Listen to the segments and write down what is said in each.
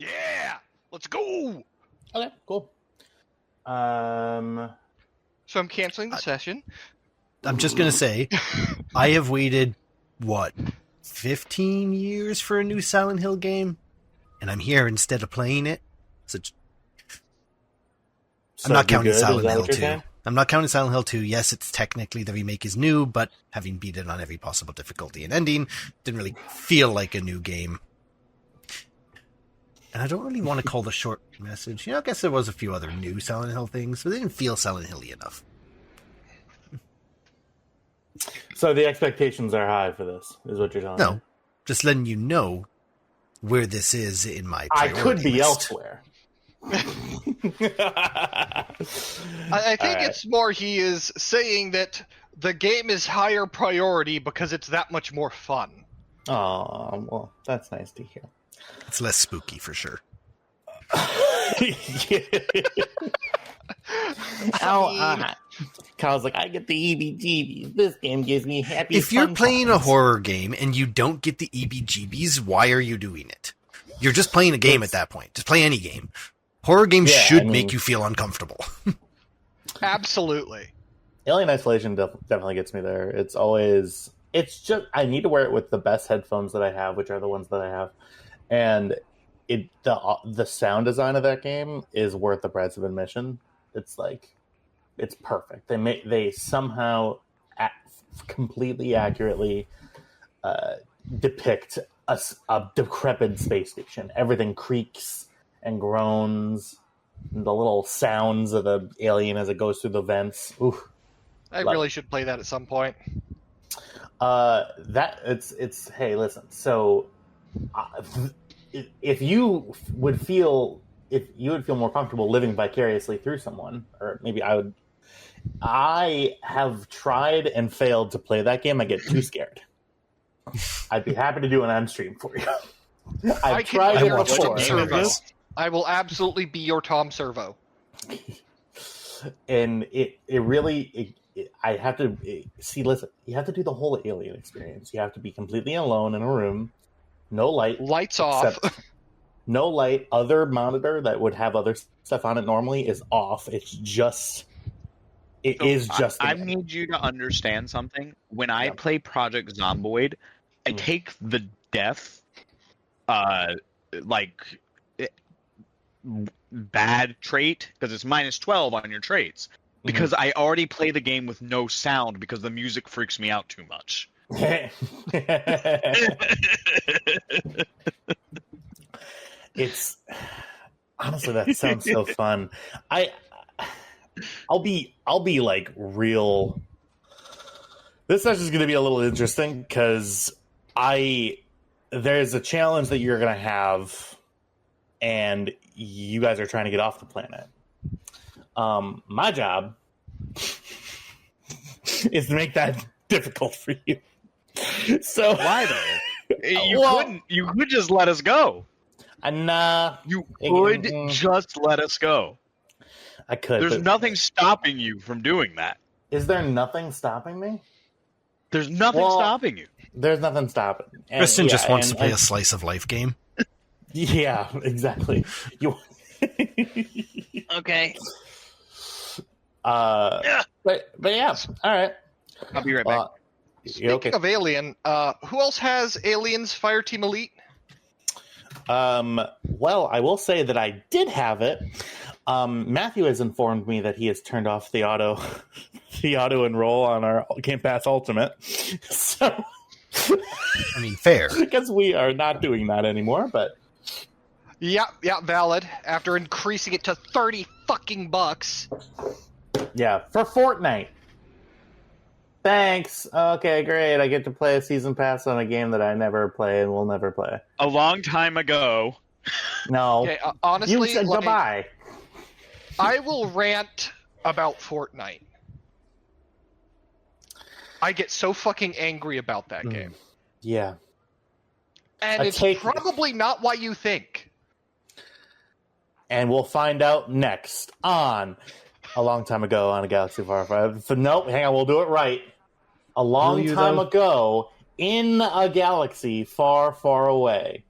Yeah, let's go. Okay, cool. So I'm canceling the session. I'm just going to say, I have waited, 15 years for a new Silent Hill game? And I'm here instead of playing it? I'm not counting Silent Hill 2. I'm not counting Silent Hill 2. Yes, it's technically the remake is new, but having beat it on every possible difficulty and ending, didn't really feel like a new game. And I don't really want to call the short message. I guess there was a few other new Silent Hill things, but they didn't feel Silent Hill-y enough. So the expectations are high for this, is what you're telling me? No, just letting you know where this is in my priority I could be list. elsewhere. I think it's more he is saying that the game is higher priority because it's that much more fun. Oh, well, that's nice to hear. It's less spooky for sure. Kyle's like, I get the EBGBs. This game gives me happy. If you're playing a horror game and you don't get the EBGBs, why are you doing it? You're just playing a game at that point. Just play any game. Horror games should make you feel uncomfortable. Absolutely. Alien Isolation definitely gets me there. It's just, I need to wear it with the best headphones that I have, which are the ones that I have. And the sound design of that game is worth the price of admission. It's perfect. They somehow completely accurately depict a decrepit space station. Everything creaks and groans. And the little sounds of the alien as it goes through the vents. Oof. I really should play that at some point. Hey, listen. So, if you would feel more comfortable living vicariously through someone, or maybe I have tried and failed to play that game. I get too scared. I'd be happy to do an on stream for you. I've tried it before. I will absolutely be your Tom Servo. And it really, I have to see. Listen, you have to do the whole alien experience. You have to be completely alone in a room, no lights off, no light. Other monitor that would have other stuff on it normally is off. It's just. I need you to understand something. When I play Project Zomboid, I take the death, bad trait, because it's -12 on your traits. Because I already play the game with no sound because the music freaks me out too much. It's honestly, that sounds so fun. I'll be like real. This session is going to be a little interesting because there's a challenge that you're going to have, and you guys are trying to get off the planet. My job is to make that difficult for you. So why though? You could just let us go. You could just let us go. I could. There's nothing stopping you from doing that. Is there nothing stopping me? There's nothing stopping you. There's nothing stopping. Kristen just wants to play a slice of life game. Yeah, exactly. Okay. But yeah, all right. I'll be right back. Speaking of Alien, who else has Aliens Fireteam Elite? Well, I will say that I did have it. Matthew has informed me that he has turned off the auto enroll on our Game Pass Ultimate. So, I mean, fair. Because we are not doing that anymore, but yeah, valid. After increasing it to $30 fucking bucks. Yeah, for Fortnite. Thanks. Okay, great. I get to play a season pass on a game that I never play and will never play. A long time ago. No. Okay, honestly, you said goodbye. I will rant about Fortnite. I get so fucking angry about that game. Yeah. And it's probably not what you think. And we'll find out next on A Long Time Ago on a Galaxy Far, Far. So, nope, hang on, we'll do it right. A long time ago in a galaxy far, far away.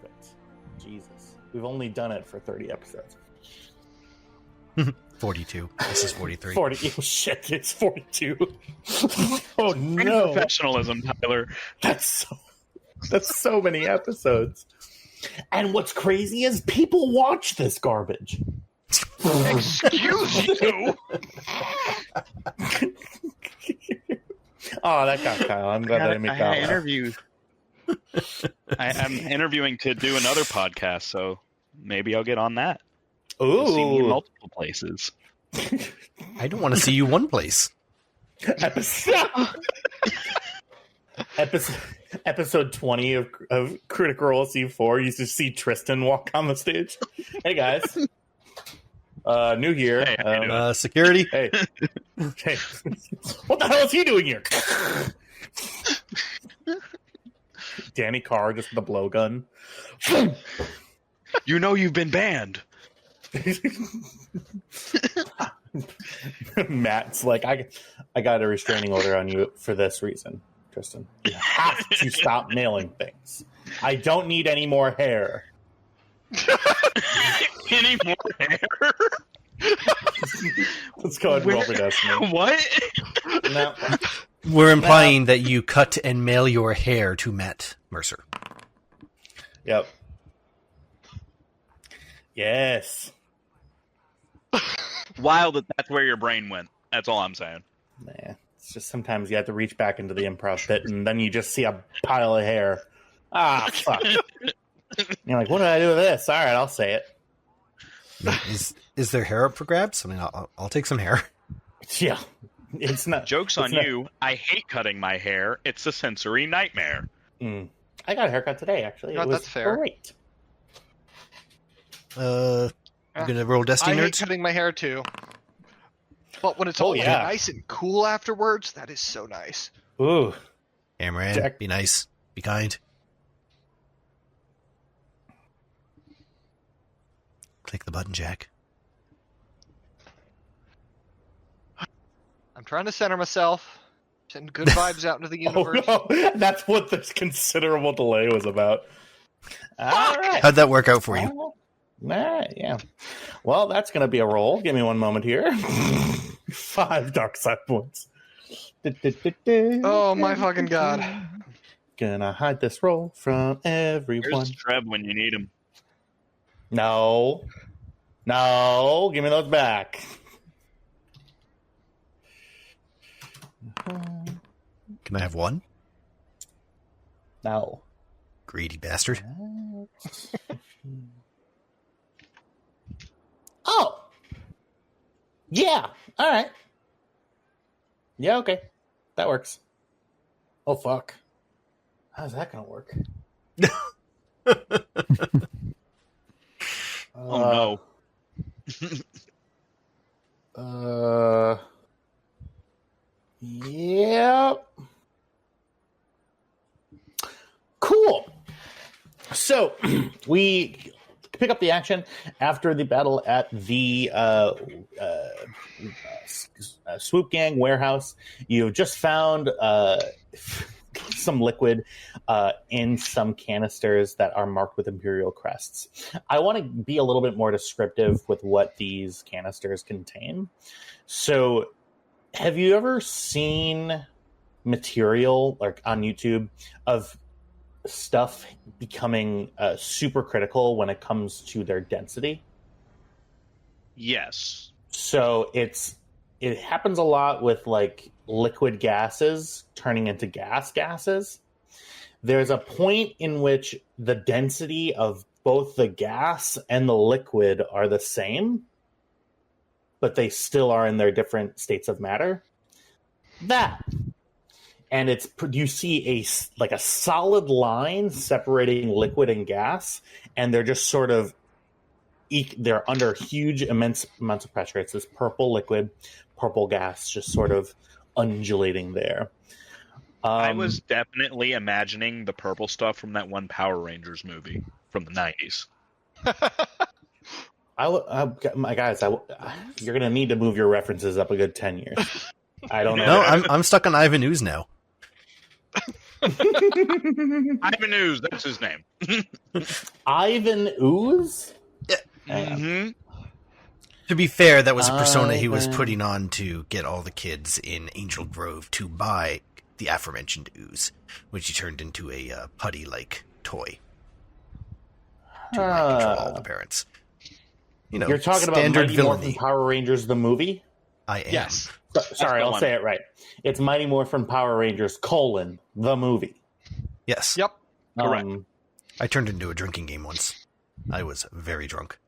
Perfect. Jesus. We've only done it for 30 episodes. 42. This is 43. 40. Oh, shit, it's 42. Oh, no. Professionalism, Tyler. That's so many episodes. And what's crazy is people watch this garbage. Excuse you. Oh, that got Kyle. I'm glad that I made Kyle. I'm interviewing to do another podcast, so maybe I'll get on that. Ooh. You'll see me in multiple places. I don't want to see you one place. Episode 20 of Critical Role C4. You just see Tristan walk on the stage. Hey, guys. New here. Hey, Security. Hey. Hey. What the hell is he doing here? Danny Carr just with a blowgun. You know you've been banned. Matt's like, I got a restraining order on you for this reason, Tristan. You have to stop mailing things. I don't need any more hair. Any more hair? Let's go ahead and roll the destiny. What? No. We're implying that you cut and mail your hair to Matt Mercer. Yep. Yes. Wild that's where your brain went. That's all I'm saying. Nah, it's just sometimes you have to reach back into the improv pit and then you just see a pile of hair. Ah, fuck. You're like, what did I do with this? All right, I'll say it. Is there hair up for grabs? I mean, I'll take some hair. Yeah. It's not. Joke's on you. I hate cutting my hair. It's a sensory nightmare. I got a haircut today, actually. No, It was that's fair. Great. You gonna roll Destiny I hate nerds? cutting my hair too. But when it's all like, nice and cool afterwards, that is so nice. Ooh. Hammer in. Jack. Be nice. Be kind. Click the button, Jack. I'm trying to center myself. Send good vibes out into the universe. Oh, no. That's what this considerable delay was about. All right. How'd that work out for you? Yeah. Well, that's going to be a roll. Give me one moment here. 5 dark side points. Oh my fucking god. Gonna hide this roll from everyone. Where's Trev when you need him? No, give me those back. Can I have one? No. Greedy bastard. Oh. Yeah. All right. Yeah, okay. That works. Oh, fuck. How's that going to work? Oh, no. Yep. Cool. So, we pick up the action after the battle at the Swoop Gang warehouse. You've just found some liquid in some canisters that are marked with Imperial crests. I want to be a little bit more descriptive with what these canisters contain. So, have you ever seen material like on YouTube of stuff becoming super critical when it comes to their density? Yes. So it happens a lot with like liquid gases turning into gases. There's a point in which the density of both the gas and the liquid are the same, but they still are in their different states of matter. And you see a solid line separating liquid and gas, and they're just sort of they're under immense amounts of pressure. It's this purple liquid, purple gas, just sort of undulating there. I was definitely imagining the purple stuff from that one Power Rangers movie from the 90s. My guys, you're gonna need to move your references up a good 10 years. I don't know. No, I'm stuck on Ivan Ooze now. Ivan Ooze, that's his name. Ivan Ooze? Mm-hmm. To be fair, that was a persona he was putting on to get all the kids in Angel Grove to buy the aforementioned ooze, which he turned into a putty-like toy to control all the parents. You know, you're talking about Mighty Morphin Power Rangers the movie? I am. Yes. Sorry, I'll say it right. It's Mighty Morphin Power Rangers, the movie. Yes. Yep. Correct. I turned into a drinking game once. I was very drunk.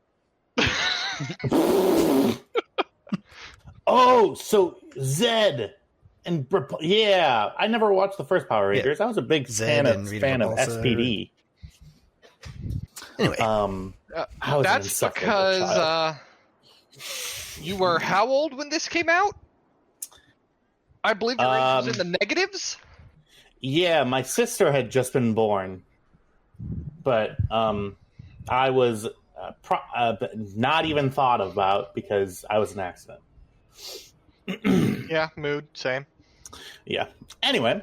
Oh, so Zed and yeah, I never watched the first Power Rangers. I was a big fan of SPD. Anyway, that's because you were how old when this came out? I believe your age was in the negatives. Yeah, my sister had just been born, but I was not even thought about because I was an accident. Yeah, mood, same. Yeah. Anyway,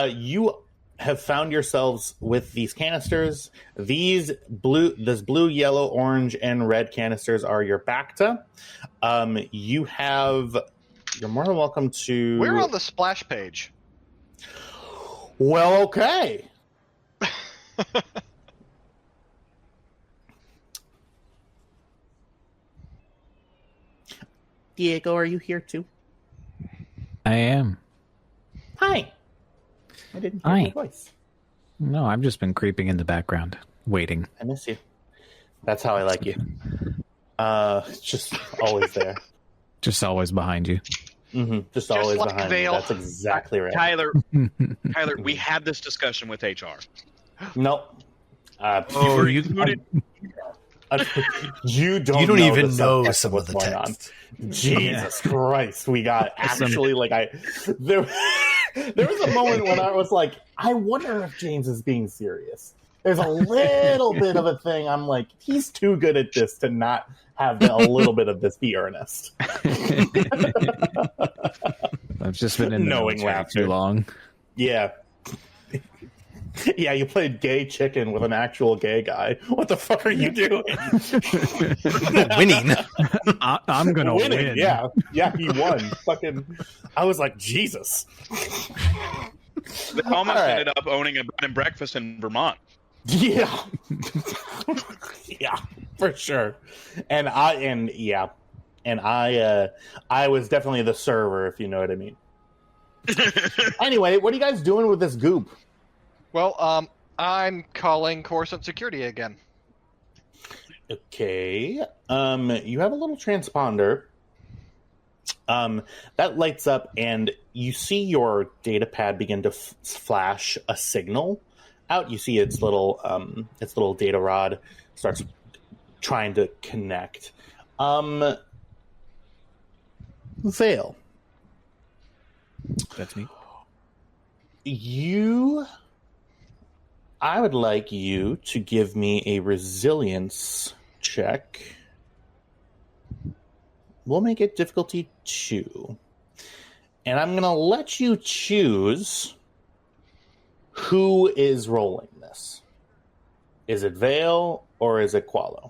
you have found yourselves with these canisters. This blue, yellow, orange, and red canisters are your Bacta. You're more than welcome to... We're on the splash page. Well, okay. Diego, are you here too? I am. Hi. I didn't hear your voice. No, I've just been creeping in the background, waiting. I miss you. That's how I like you. Just always there. Just always behind you. Mm-hmm. Just always like behind Vale. you. That's exactly right. Tyler, we had this discussion with HR. Nope. you don't even know some of the text. Jesus Christ, we got actually there was a moment when I was like, I wonder if James is being serious. There's a little bit of a thing. I'm like, he's too good at this to not have a little bit of this be earnest. I've just been in knowing laughter too long. Yeah. Yeah, you played gay chicken with an actual gay guy. What the fuck are you doing? Winning. I'm gonna win. Yeah, he won. Fucking, I was like, Jesus. They almost ended up owning a bed and breakfast in Vermont. Yeah, yeah, for sure. And I was definitely the server, if you know what I mean. Anyway, what are you guys doing with this goop? Well, I'm calling Coruscant Security again. Okay. You have a little transponder. That lights up, and you see your data pad begin to flash a signal out. You see its little data rod starts trying to connect. Vale. That's me. I would like you to give me a resilience check. We'll make it difficulty 2. And I'm going to let you choose who is rolling this. Is it Vale or is it Qualo?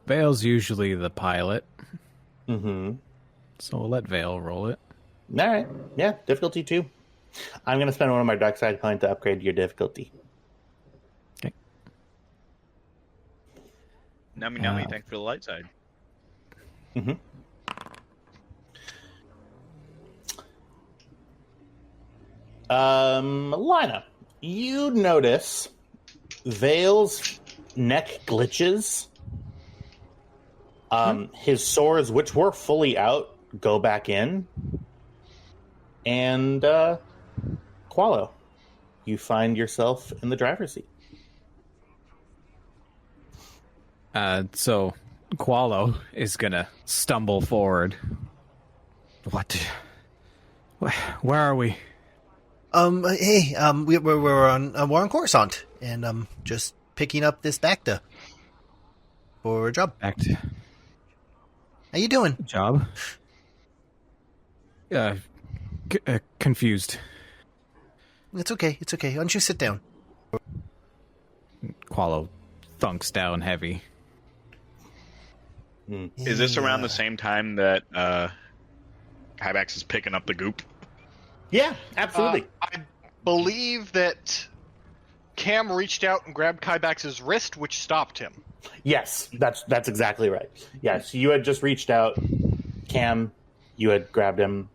Vale's usually the pilot. Mm-hmm. So we'll let Vale roll it. All right. Yeah, difficulty 2. I'm going to spend one of my dark side points to upgrade your difficulty. Okay. Nummy, thanks for the light side. Mm-hmm. Lina, you notice Vale's neck glitches. His swords, which were fully out, go back in. And Qualo, you find yourself in the driver's seat. So Qualo is gonna stumble forward. Where are we? Hey, we're on Coruscant, and just picking up this Bacta for a job. Bacta. How you doing? Job. Confused. It's okay. It's okay. Why don't you sit down? Qualo thunks down heavy. Is this around the same time that Kybax is picking up the goop? Yeah, absolutely. I believe that Cam reached out and grabbed Kybax's wrist, which stopped him. Yes, that's exactly right. Yes, you had just reached out, Cam. You had grabbed him.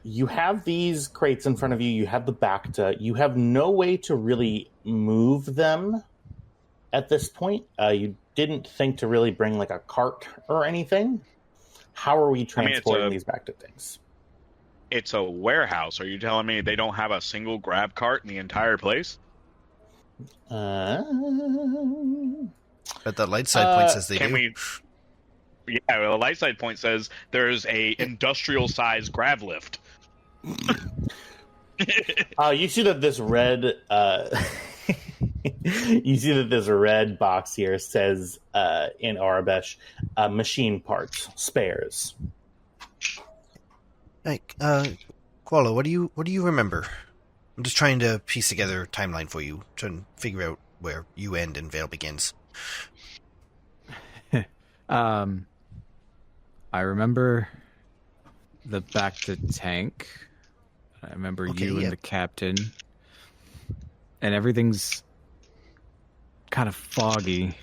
You have these crates in front of you. You have the Bacta. You have no way to really move them at this point. You didn't think to really bring like a cart or anything. How are we transporting these Bacta things? It's a warehouse. Are you telling me they don't have a single grab cart in the entire place? But the light side point says they do. Yeah, well, the light side point says there's a industrial size grab lift. You see that this red box here says in Arabesh, machine parts, spares. Like, Qualo, what do you remember? I'm just trying to piece together a timeline for you, trying to figure out where you end and Vale begins. I remember the back to tank. I remember you and the captain. And everything's kind of foggy.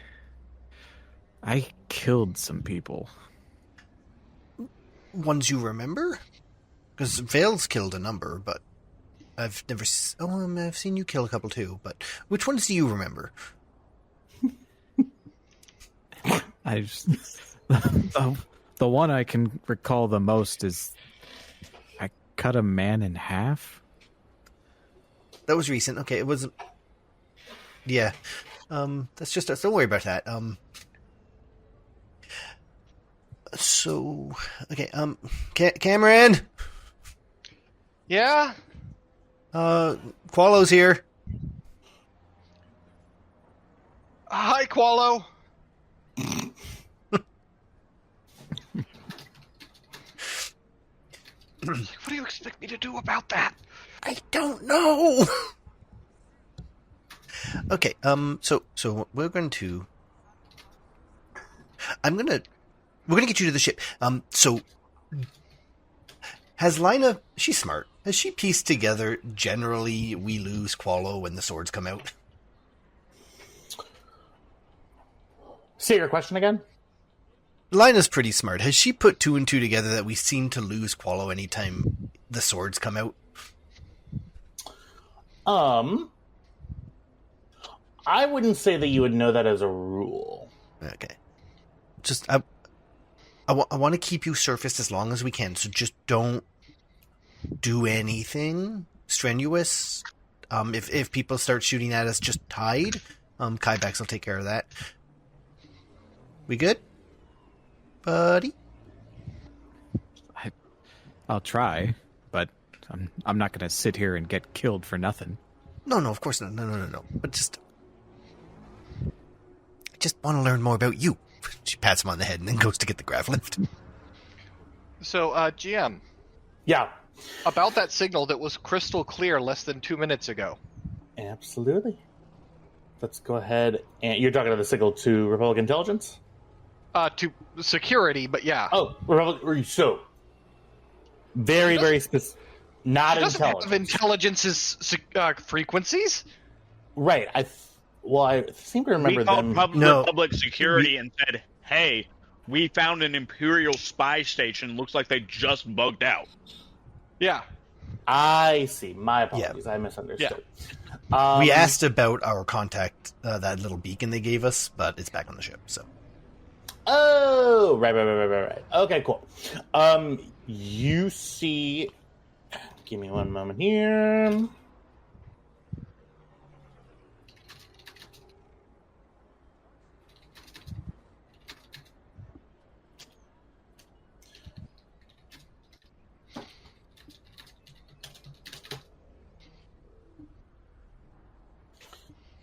I killed some people. Ones you remember? Because Vale's killed a number, but I've never... I've seen you kill a couple too, but which ones do you remember? I just... The one I can recall the most is I cut a man in half. That was recent. Okay, it was... Yeah. That's just us. Don't worry about that. So... Okay, Cameron! Yeah? Qualo's here. Hi, Qualo. What do you expect me to do about that? I don't know. Okay, so we're going to get you to the ship. So has Lina, she's smart. Has she pieced together generally we lose Qualo when the swords come out? Say your question again? Lina's pretty smart. Has she put two and two together that we seem to lose Qualo anytime the swords come out? I wouldn't say that you would know that as a rule. Okay. Just, I want to keep you surfaced as long as we can, so just don't do anything strenuous. If people start shooting at us, just hide. Kybax will take care of that. We good? Buddy? I'll try, but I'm not going to sit here and get killed for nothing. No, of course not. No. But I just want to learn more about you. She pats him on the head and then goes to get the grav lift. So, GM. Yeah. About that signal that was crystal clear less than 2 minutes ago. Absolutely. Let's go ahead and... You're talking about the signal to Republic Intelligence? To security, but yeah. Oh, Republic... So, very specific. Not intelligence. Have intelligence's frequencies? Right. I seem to remember them... Public security and said, hey, we found an Imperial spy station. Looks like they just bugged out. Yeah. I see. My apologies. Yeah. I misunderstood. Yeah. We asked about our contact, that little beacon they gave us, but it's back on the ship, so... Oh, right. Okay, cool. You see... Give me one moment here.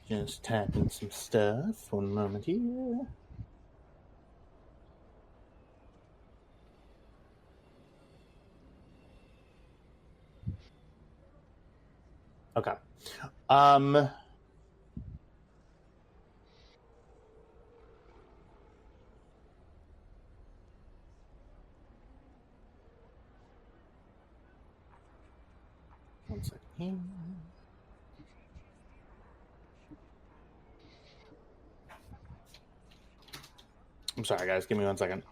Just typing some stuff. One moment here. Okay. One second here. I'm sorry, guys. Give me 1 second.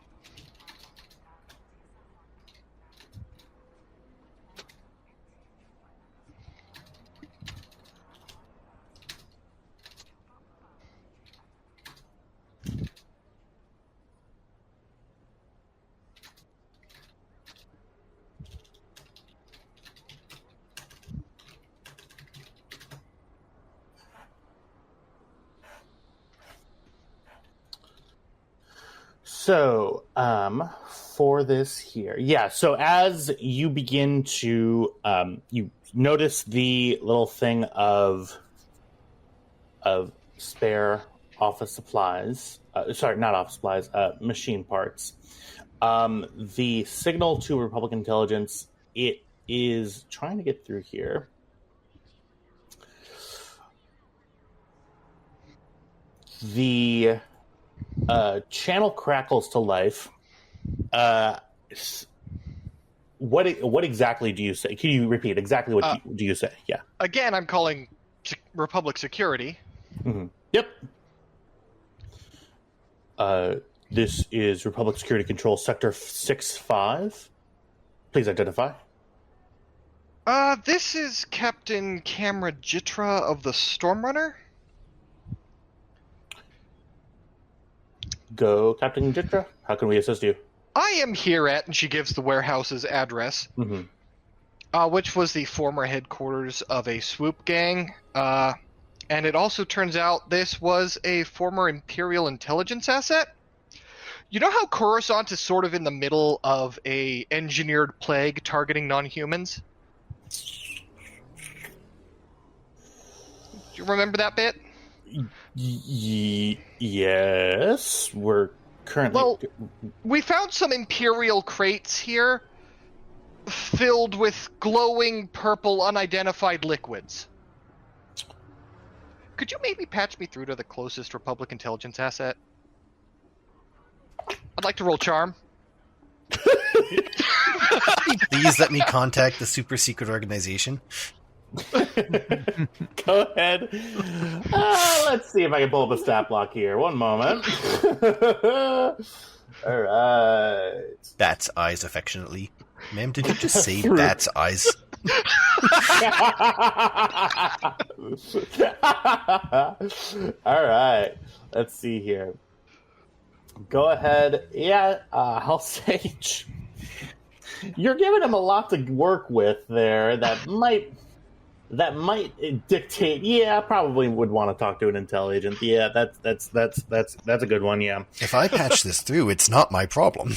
So, for this here, yeah. So as you begin to, you notice the little thing of spare office supplies. Sorry, not office supplies. Machine parts. The signal to Republic Intelligence. It is trying to get through here. The channel crackles to life. What exactly do you say? Can you repeat exactly what do you say? Yeah. Again, I'm calling Republic Security. Mm-hmm. Yep. This is Republic Security Control Sector 6-5. Please identify. This is Captain Camera Jitra of the Stormrunner. Go, Captain Jitra. How can we assist you? I am here at, and she gives the warehouse's address, which was the former headquarters of a swoop gang. And it also turns out this was a former Imperial intelligence asset. You know how Coruscant is sort of in the middle of a engineered plague targeting non-humans? Do you remember that bit? Yes, we're currently... Well, we found some Imperial crates here filled with glowing purple unidentified liquids. Could you maybe patch me through to the closest Republic intelligence asset? I'd like to roll charm. Please let me contact the super secret organization. Go ahead. Let's see if I can pull up a stat block here. One moment. All right. That's eyes affectionately. Ma'am, did you just say that's eyes? All right. Let's see here. Go ahead. Yeah, I'll say you're giving him a lot to work with there. That might dictate. Yeah, I probably would want to talk to an intel agent. Yeah, that's a good one. Yeah. If I patch this through, it's not my problem.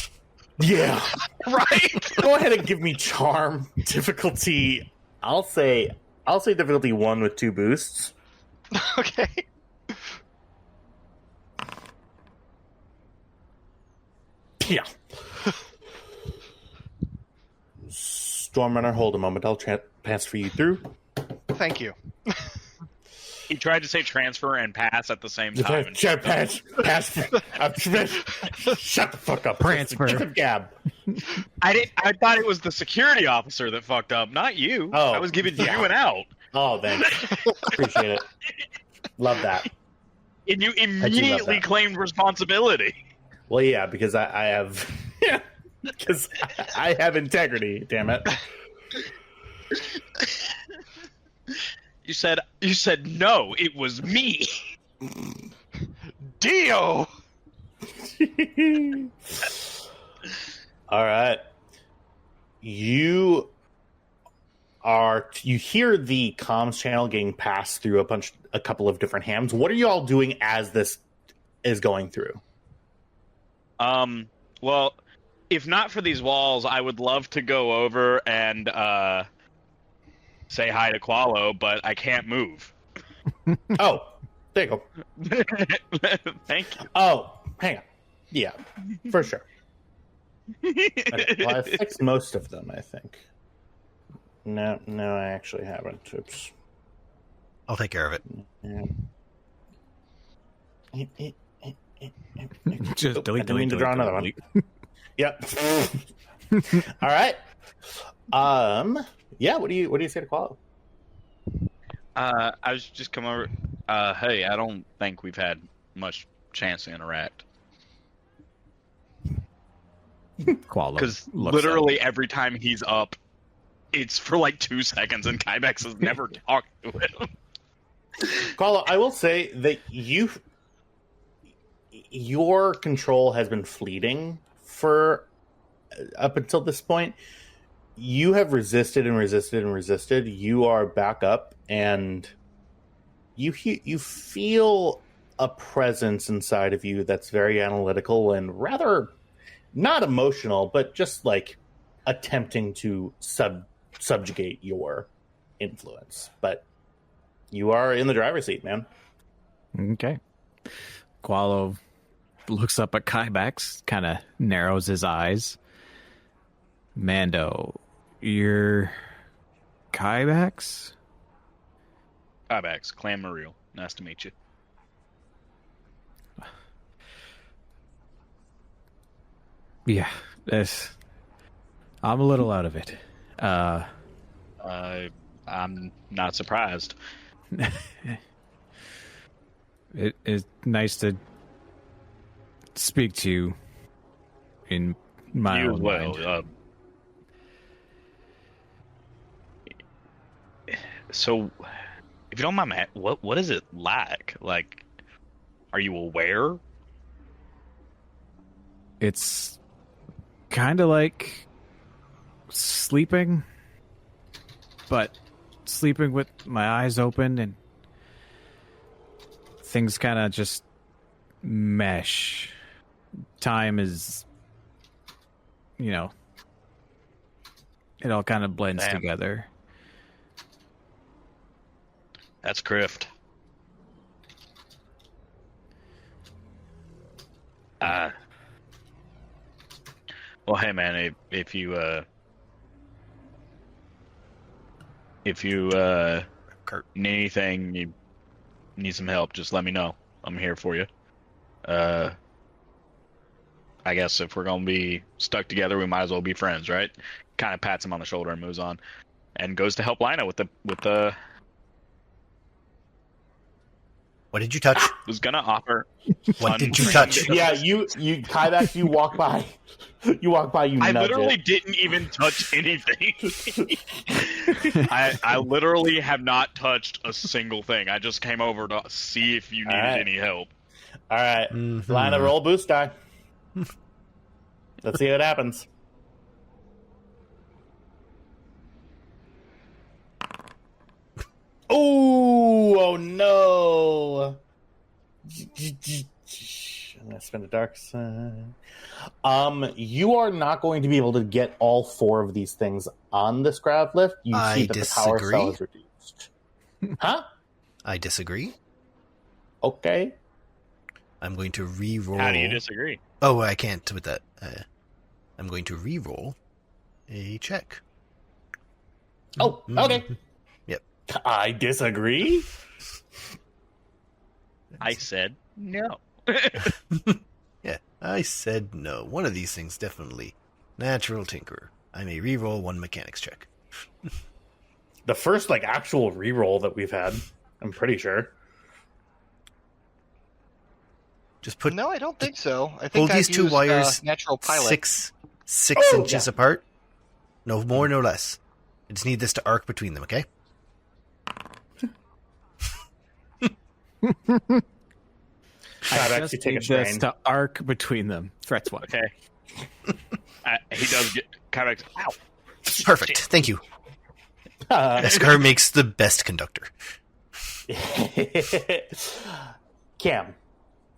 Yeah. Right. Go ahead and give me charm difficulty. I'll say difficulty 1 with 2 boosts. Okay. Yeah. Stormrunner, hold a moment. I'll transfer you through. Thank you. He tried to say transfer and pass at the same time. Pass. Shut the fuck up. Transfer. Gab. I thought it was the security officer that fucked up, not you. Oh, I was giving yeah. you an out. Oh, thanks. Appreciate it. Love that. And you immediately claimed responsibility. Well, yeah, because I have... Yeah, because I have integrity, damn it. You said no, it was me. Dio! All right. You hear the comms channel getting passed through a couple of different hams. What are you all doing as this is going through? Well, if not for these walls, I would love to go over and say hi to Qualo, but I can't move. Oh, there you go. Thank you. Oh, hang on. Yeah, for sure. Okay, well, I fixed most of them, I think. No, I actually haven't. Oops. I'll take care of it. Just delete, I didn't mean delete, to draw another delete. one. Yep. All right. Yeah. What do you say to Qualo? I was just coming over. Hey, I don't think we've had much chance to interact. Qualo Because looks literally every time he's up, it's for like 2 seconds, and Kybex has never talked to him. Qualo, I will say that your control has been fleeting for up until this point. You have resisted and resisted and resisted. You are back up, and you feel a presence inside of you that's very analytical and rather not emotional, but just like attempting to subjugate your influence. But you are in the driver's seat, man. Okay. Qualo looks up at Kybex, kind of narrows his eyes. Mando, you're Kybex? Kybex, Clan Mariel. Nice to meet you. Yeah, I'm a little out of it. I'm not surprised. It is nice to speak to you in my You own as well. mind. So, if you don't mind, Matt, what is it like? Like, are you aware? It's kind of like sleeping, but sleeping with my eyes open and things kind of just mesh. Time is, it all kind of blends Damn. together. That's Crift. Well, hey man, if you need anything, you need some help, just let me know. I'm here for you. I guess if we're gonna be stuck together, we might as well be friends, right? Kind of pats him on the shoulder and moves on, and goes to help Lina with the. What did you touch? Was gonna offer. What did you touch? Yeah, you Kybex, you walk by. You walk by, you I nudge literally it. didn't even touch anything. I literally have not touched a single thing. I just came over to see if you needed right. any help. All right. Mhm. Line a roll boost die. Let's see what happens. Ooh, oh no. I'm gonna spend a dark side. You are not going to be able to get all 4 of these things on this grab lift. You I see that the power disagree. cell is reduced. Huh? I disagree. Okay. I'm going to re-roll. How do you disagree? Oh, I can't with that. I'm going to re-roll a check. Oh, okay. Yep. I disagree. I said no. Yeah, I said no. One of these things definitely. Natural Tinkerer. I may re-roll 1 mechanics check. The first actual reroll that we've had, I'm pretty sure. Just put No, I don't think so. I think hold I've these 2 used, wires natural pilot. 6 Oh, inches yeah. apart. No more, no less. I just need this to arc between them, okay? I've I actually just taken need a strain. this to arc between them. Threats one. Okay. He does get kind of. Ow. Perfect. Thank you. This car makes the best conductor. Cam,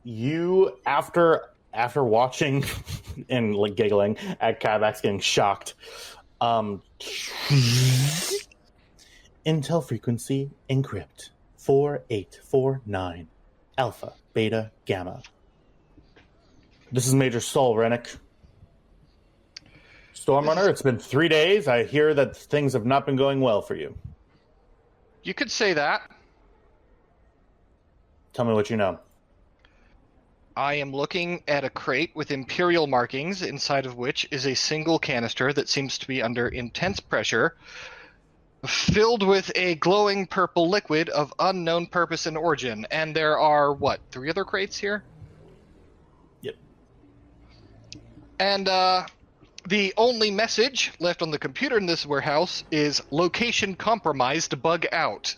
you after watching and giggling at Kybex getting shocked, intel frequency encrypt 4849 alpha beta gamma. This is Major Sol Rennick. Stormrunner, it's been 3 days. I hear that things have not been going well for you. You could say that. Tell me what you know. I am looking at a crate with Imperial markings, inside of which is a single canister that seems to be under intense pressure, filled with a glowing purple liquid of unknown purpose and origin. And there are, 3 other crates here? Yep. And, the only message left on the computer in this warehouse is location compromised, bug out.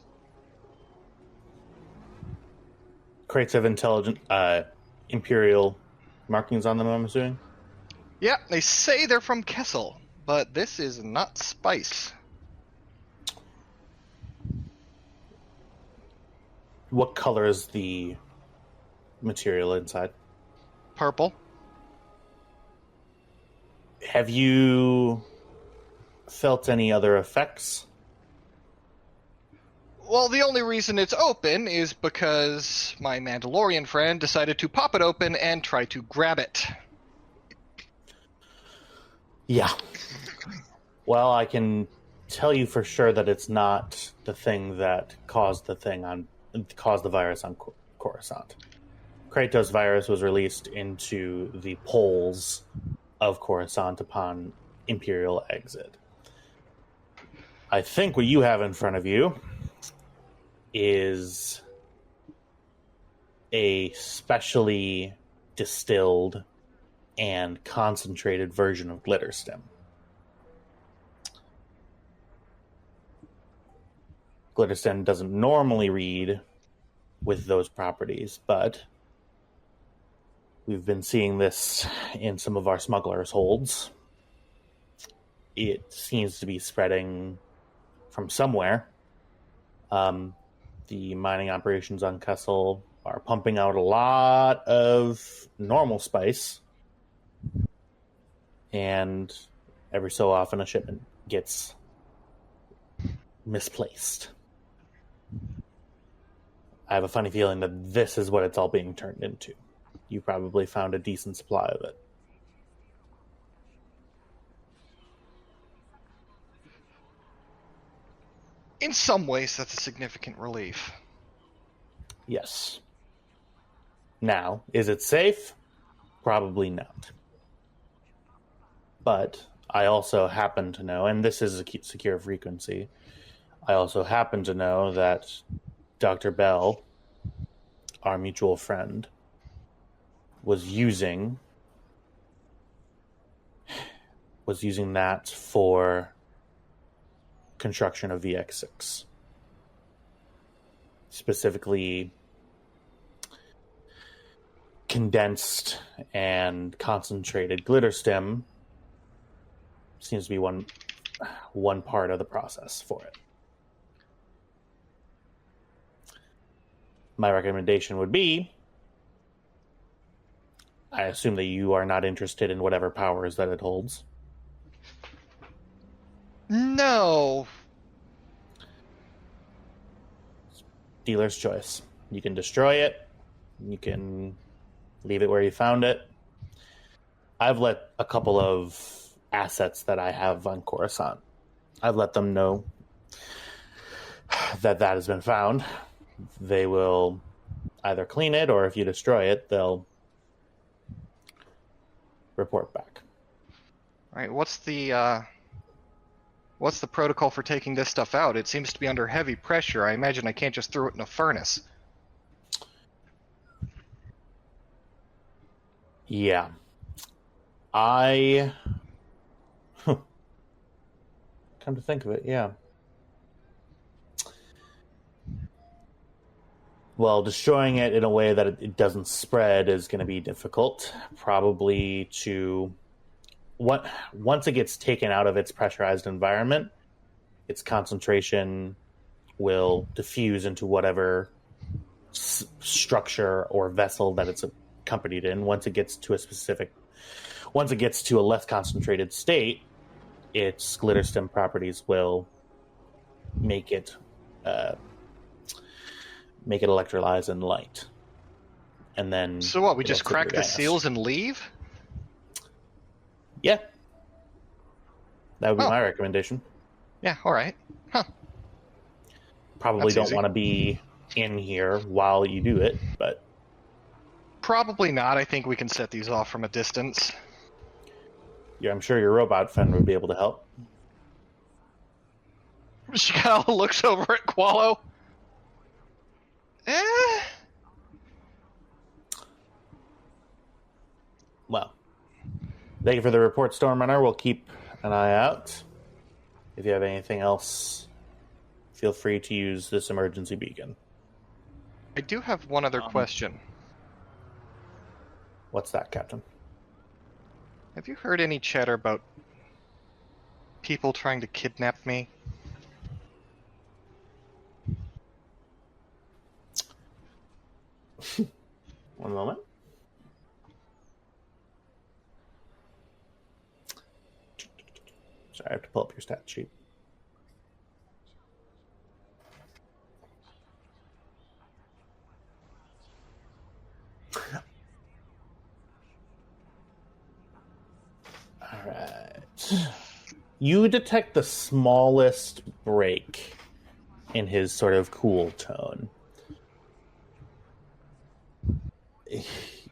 Crates have intelligent, Imperial markings on them, I'm assuming? Yeah, they say they're from Kessel, but this is not spice. What color is the material inside? Purple. Have you felt any other effects? Well, the only reason it's open is because my Mandalorian friend decided to pop it open and try to grab it. Yeah. Well, I can tell you for sure that it's not the thing that caused the virus on Coruscant. Kratos virus was released into the poles of Coruscant upon Imperial exit. I think what you have in front of you is a specially distilled and concentrated version of Glitterstim. Glitterstim doesn't normally read with those properties, but we've been seeing this in some of our smugglers' holds. It seems to be spreading from somewhere. The mining operations on Kessel are pumping out a lot of normal spice, and every so often a shipment gets misplaced. I have a funny feeling that this is what it's all being turned into. You probably found a decent supply of it. In some ways, that's a significant relief. Yes. Now, is it safe? Probably not. But I also happen to know, and this is a secure frequency, I also happen to know that Dr. Bell, our mutual friend, was using that for construction of VX6. Specifically condensed and concentrated Glitterstim seems to be one part of the process for it. My recommendation would be, I assume that you are not interested in whatever powers that it holds. No. Dealer's choice. You can destroy it. You can leave it where you found it. I've let a couple of assets that I have on Coruscant, I've let them know that has been found. They will either clean it, or if you destroy it, they'll report back. All right, what's the protocol for taking this stuff out? It seems to be under heavy pressure. I imagine I can't just throw it in a furnace. Yeah. Come to think of it, yeah. Well, destroying it in a way that it doesn't spread is going to be difficult. Probably once it gets taken out of its pressurized environment, its concentration will diffuse into whatever structure or vessel that it's accompanied in. Once it gets to a less concentrated state, its Glitterstim properties will make it electrolyze and light. And then... So what, we just crack the seals and leave? Yeah. That would be my recommendation. Yeah, alright. Huh. Probably don't want to be in here while you do it, but Probably not. I think we can set these off from a distance. yeah, I'm sure your robot friend would be able to help. She kind of looks over at Qualo. Well, thank you for the report, Stormrunner. We'll keep an eye out. If you have anything else, feel free to use this emergency beacon. I do have one other question. What's that, Captain? Have you heard any chatter about people trying to kidnap me? One moment. Sorry, I have to pull up your stat sheet. All right. You detect the smallest break in his sort of cool tone.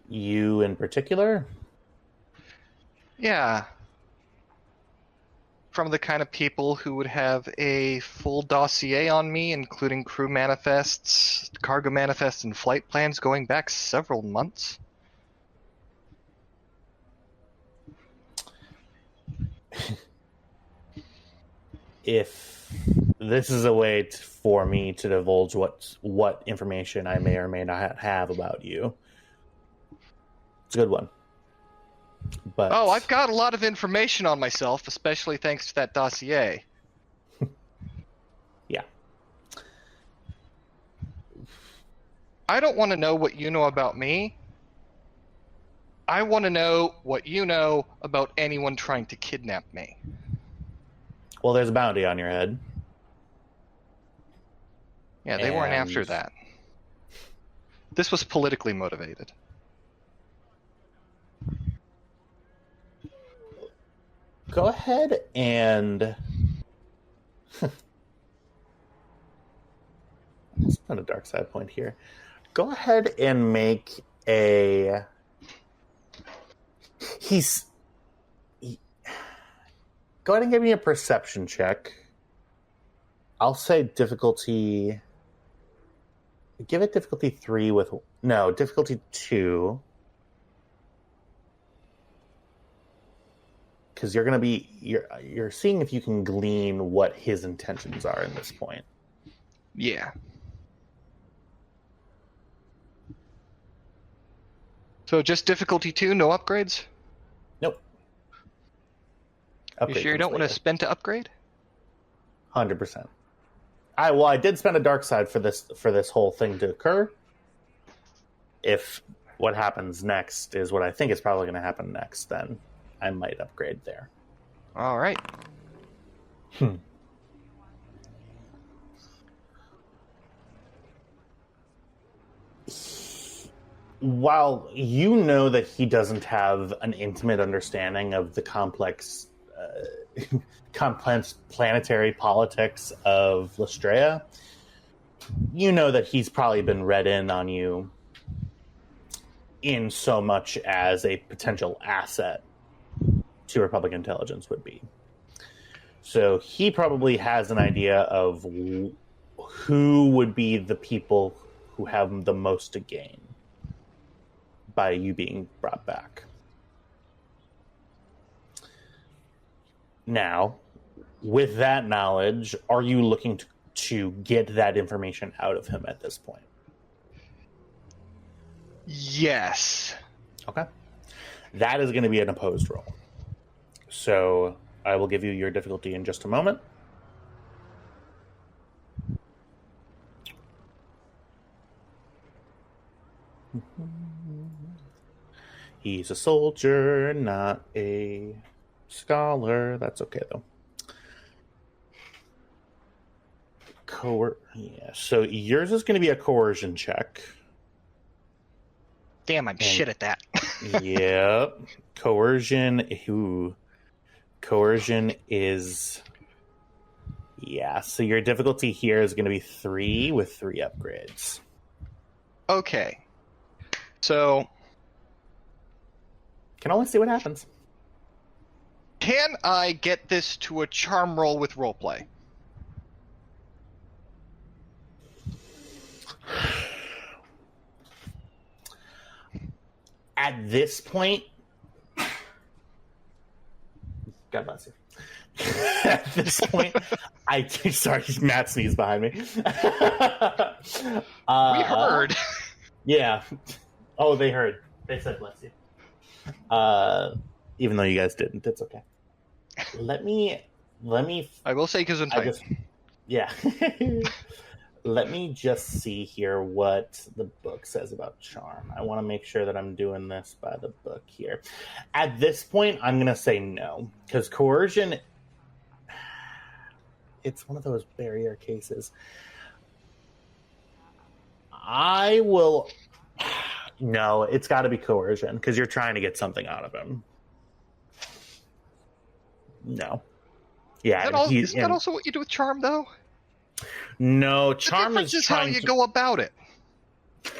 You in particular? Yeah. From the kind of people who would have a full dossier on me, including crew manifests, cargo manifests, and flight plans going back several months. If this is a way for me to divulge what information I may or may not have about you, it's a good one. But Oh, I've got a lot of information on myself, especially thanks to that dossier. Yeah. I don't want to know what you know about me. I want to know what you know about anyone trying to kidnap me. Well, there's a bounty on your head. Yeah, they weren't after that. This was politically motivated. Go ahead and... Let's put a dark side point here. Go ahead and make a... Go ahead and give me a perception check. I'll say difficulty... Give it difficulty 3 with... No, difficulty 2. Because you're going to be... You're seeing if you can glean what his intentions are in this point. Yeah. So just difficulty 2, no upgrades? Nope. You sure you don't want to spend to upgrade? 100%. I did spend a dark side for this whole thing to occur. If what happens next is what I think is probably going to happen next, then I might upgrade there. All right. While you know that he doesn't have an intimate understanding of the complex planetary politics of Lestrea, you know that he's probably been read in on you in so much as a potential asset to Republic intelligence would be. So he probably has an idea of who would be the people who have the most to gain by you being brought back. Now, with that knowledge, are you looking to get that information out of him at this point? Yes. Okay. That is going to be an opposed roll. So I will give you your difficulty in just a moment. He's a soldier, not a scholar. That's okay, though. Yeah, so yours is going to be a coercion check. Damn, I'm shit at that. Yep. Coercion. Ooh. Coercion is Yeah, so your difficulty here is going to be 3 with 3 upgrades. Okay. So, Can always see what happens. can I get this to a charm roll with roleplay? At this point, God bless you. At this point, sorry, Matt sneezed behind me. We heard. Yeah. Oh, they heard. They said bless you. Even though you guys didn't, it's okay. Let me. I will say Gesundheit. Yeah. Let me just see here what the book says about charm. I want to make sure that I'm doing this by the book here. At this point, I'm going to say no, because coercion, it's one of those barrier cases. I will... No, it's got to be coercion, because you're trying to get something out of him. No. Yeah, Isn't that also what you do with charm, though? No, The charm difference is is how trying you to... go about it.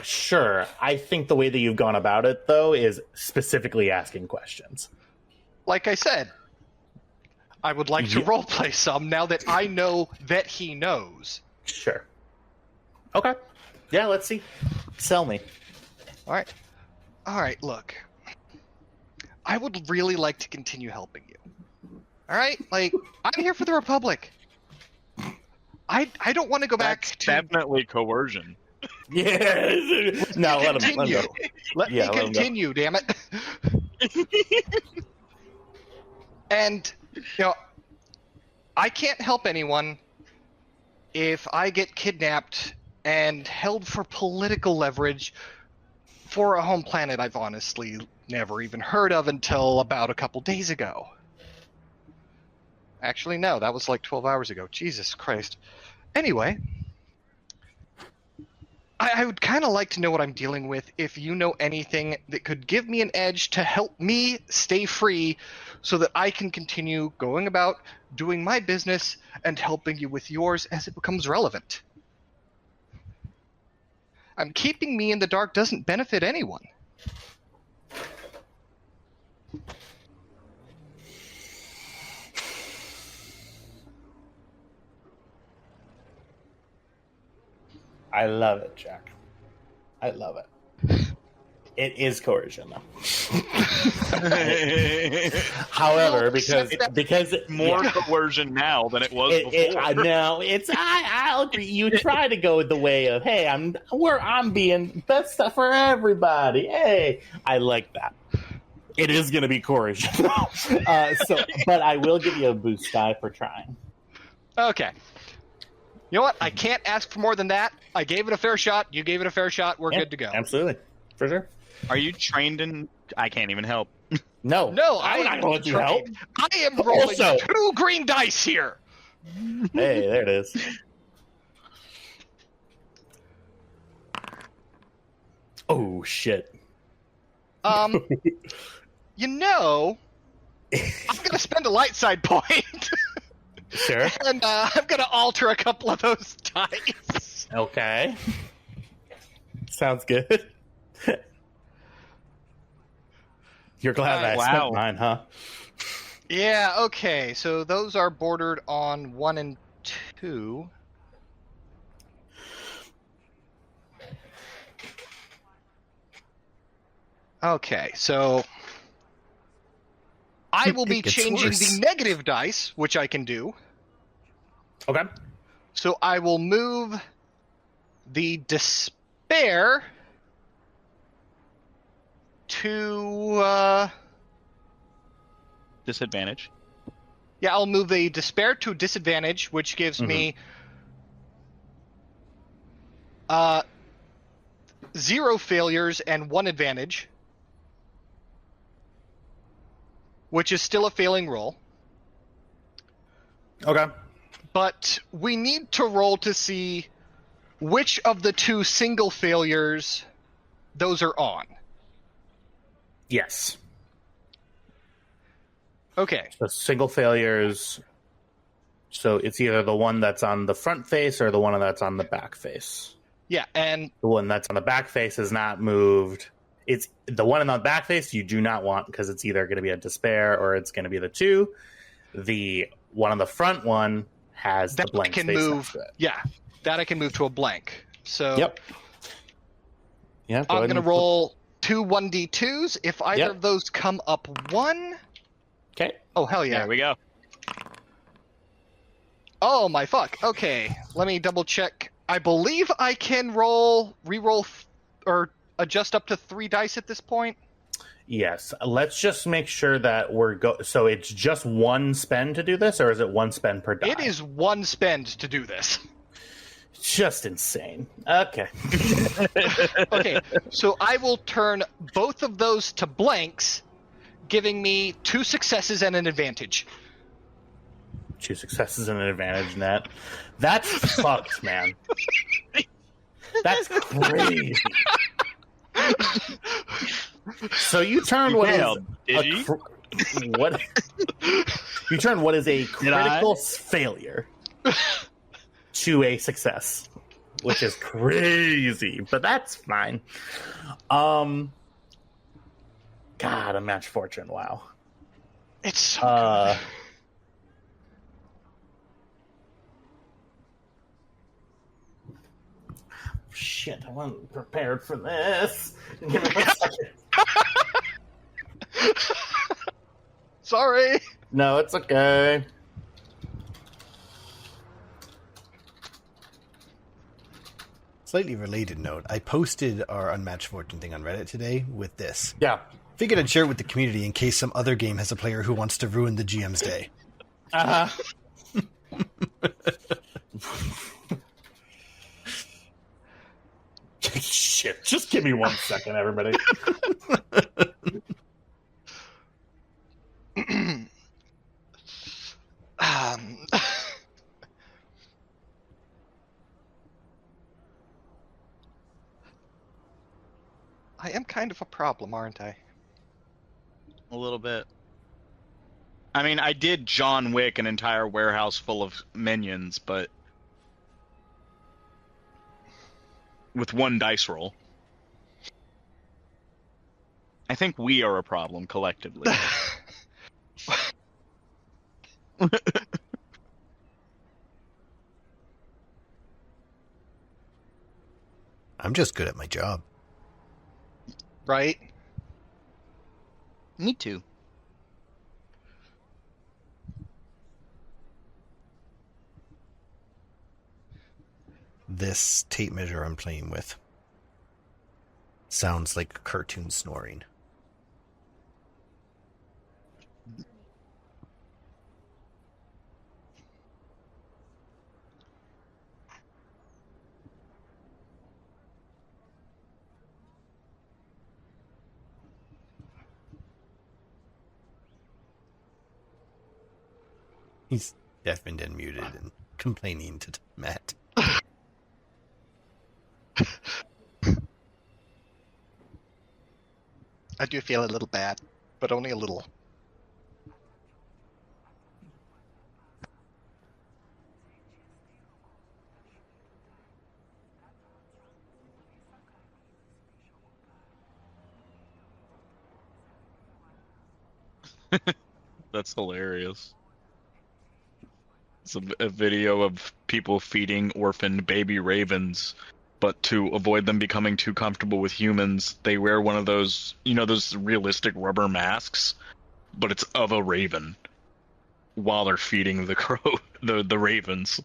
Sure. I think the way that you've gone about it, though, is specifically asking questions. Like I said, I would like to roleplay some now that I know that he knows. Sure. Okay. Yeah, let's see. Sell me. All right, look. I would really like to continue helping you. All right? Like, I'm here for the Republic. I don't want to go back That's to... definitely coercion. Yeah. No, let him go. Let me continue, damn it. And, I can't help anyone if I get kidnapped and held for political leverage for a home planet I've honestly never even heard of until about a couple days ago. Actually, no, that was like 12 hours ago. Jesus Christ. Anyway, I would kind of like to know what I'm dealing with if you know anything that could give me an edge to help me stay free so that I can continue going about doing my business and helping you with yours as it becomes relevant. Keeping me in the dark doesn't benefit anyone. I love it, Jack. I love it. It is coercion, though. However, because More coercion now than it was before. No, I'll agree. You try to go the way of, hey, I'm being best stuff for everybody. Hey, I like that. It is going to be coercion, but I will give you a boost die for trying. Okay. You know what? I can't ask for more than that. I gave it a fair shot. You gave it a fair shot. We're good to go. Absolutely. For sure. Are you trained in... I can't even help. No. No, I'm not going to let you help. I am rolling 2 green dice here. Hey, there it is. Oh, shit. I'm going to spend a light side point. Sure. And I'm going to alter a couple of those dice. Okay. Sounds good. You're glad I spent mine, huh? Yeah, okay. So those are bordered on 1 and 2. Okay, so I will be changing the negative dice, which I can do. Okay. So I will move the despair to Disadvantage. Yeah, I'll move the despair to disadvantage, which gives me 0 failures and 1 advantage, which is still a failing roll. Okay. But we need to roll to see which of the 2 single failures those are on. Yes. Okay. So single failures. So it's either the one that's on the front face or the one that's on the back face. Yeah, and the one that's on the back face is not moved. It's the one on the back face you do not want because it's either going to be a despair or it's going to be the 2. The one on the front one has that the blank can space move. next to it. Yeah, that I can move to a blank. So Yep. Yeah, I'm going to roll 2 1d2s. If either of those come up 1. Okay. Oh, hell yeah. There we go. Oh, my fuck. Okay, let me double check. I believe I can re-roll, or adjust up to 3 dice at this point. Yes. Let's just make sure that so it's just 1 spend to do this, or is it 1 spend per die? It is 1 spend to do this. Just insane. Okay. Okay, so I will turn both of those to blanks, giving me 2 successes and an advantage. 2 successes and an advantage in that. That's fucked, man. That's crazy. So you turned what you turned what is a critical failure to a success, which is crazy, but that's fine. God, a match fortune. Wow. It's so good. Shit, I wasn't prepared for this. Give me 1 second. Sorry. No, it's okay. Slightly related note, I posted our Unmatched Fortune thing on Reddit today with this. Yeah. Figured I'd share it with the community in case some other game has a player who wants to ruin the GM's day. Uh-huh. Shit, just give me 1 second, everybody. I am kind of a problem, aren't I? A little bit. I mean, I did John Wick an entire warehouse full of minions, but with 1 dice roll. I think we are a problem collectively. I'm just good at my job. Right? Me too. This tape measure I'm playing with sounds like a cartoon snoring. He's deafened and muted and complaining to Matt. I do feel a little bad, but only a little. That's hilarious. It's a video of people feeding orphaned baby ravens, but to avoid them becoming too comfortable with humans, they wear one of those, those realistic rubber masks, but it's of a raven while they're feeding the ravens.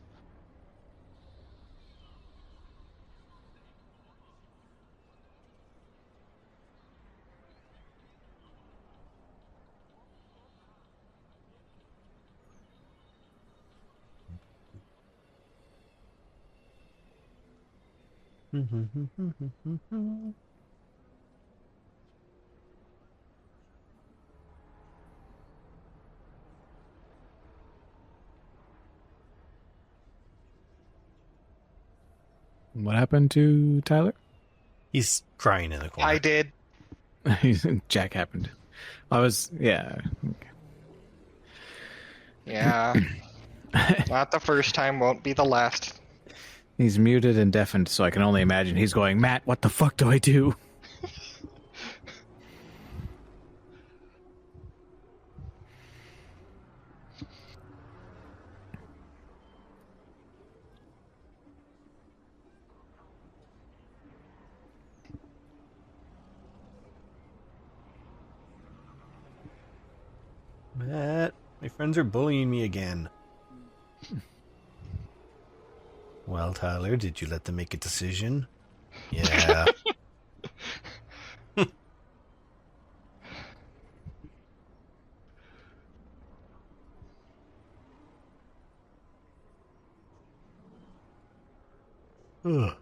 What happened to Tyler? He's crying in the corner. I did. Jack happened. Yeah. Okay. Yeah. Not the first time, won't be the last. He's muted and deafened, so I can only imagine he's going, Matt, what the fuck do I do? Matt, my friends are bullying me again. Well, Tyler, did you let them make a decision? Yeah. Ugh.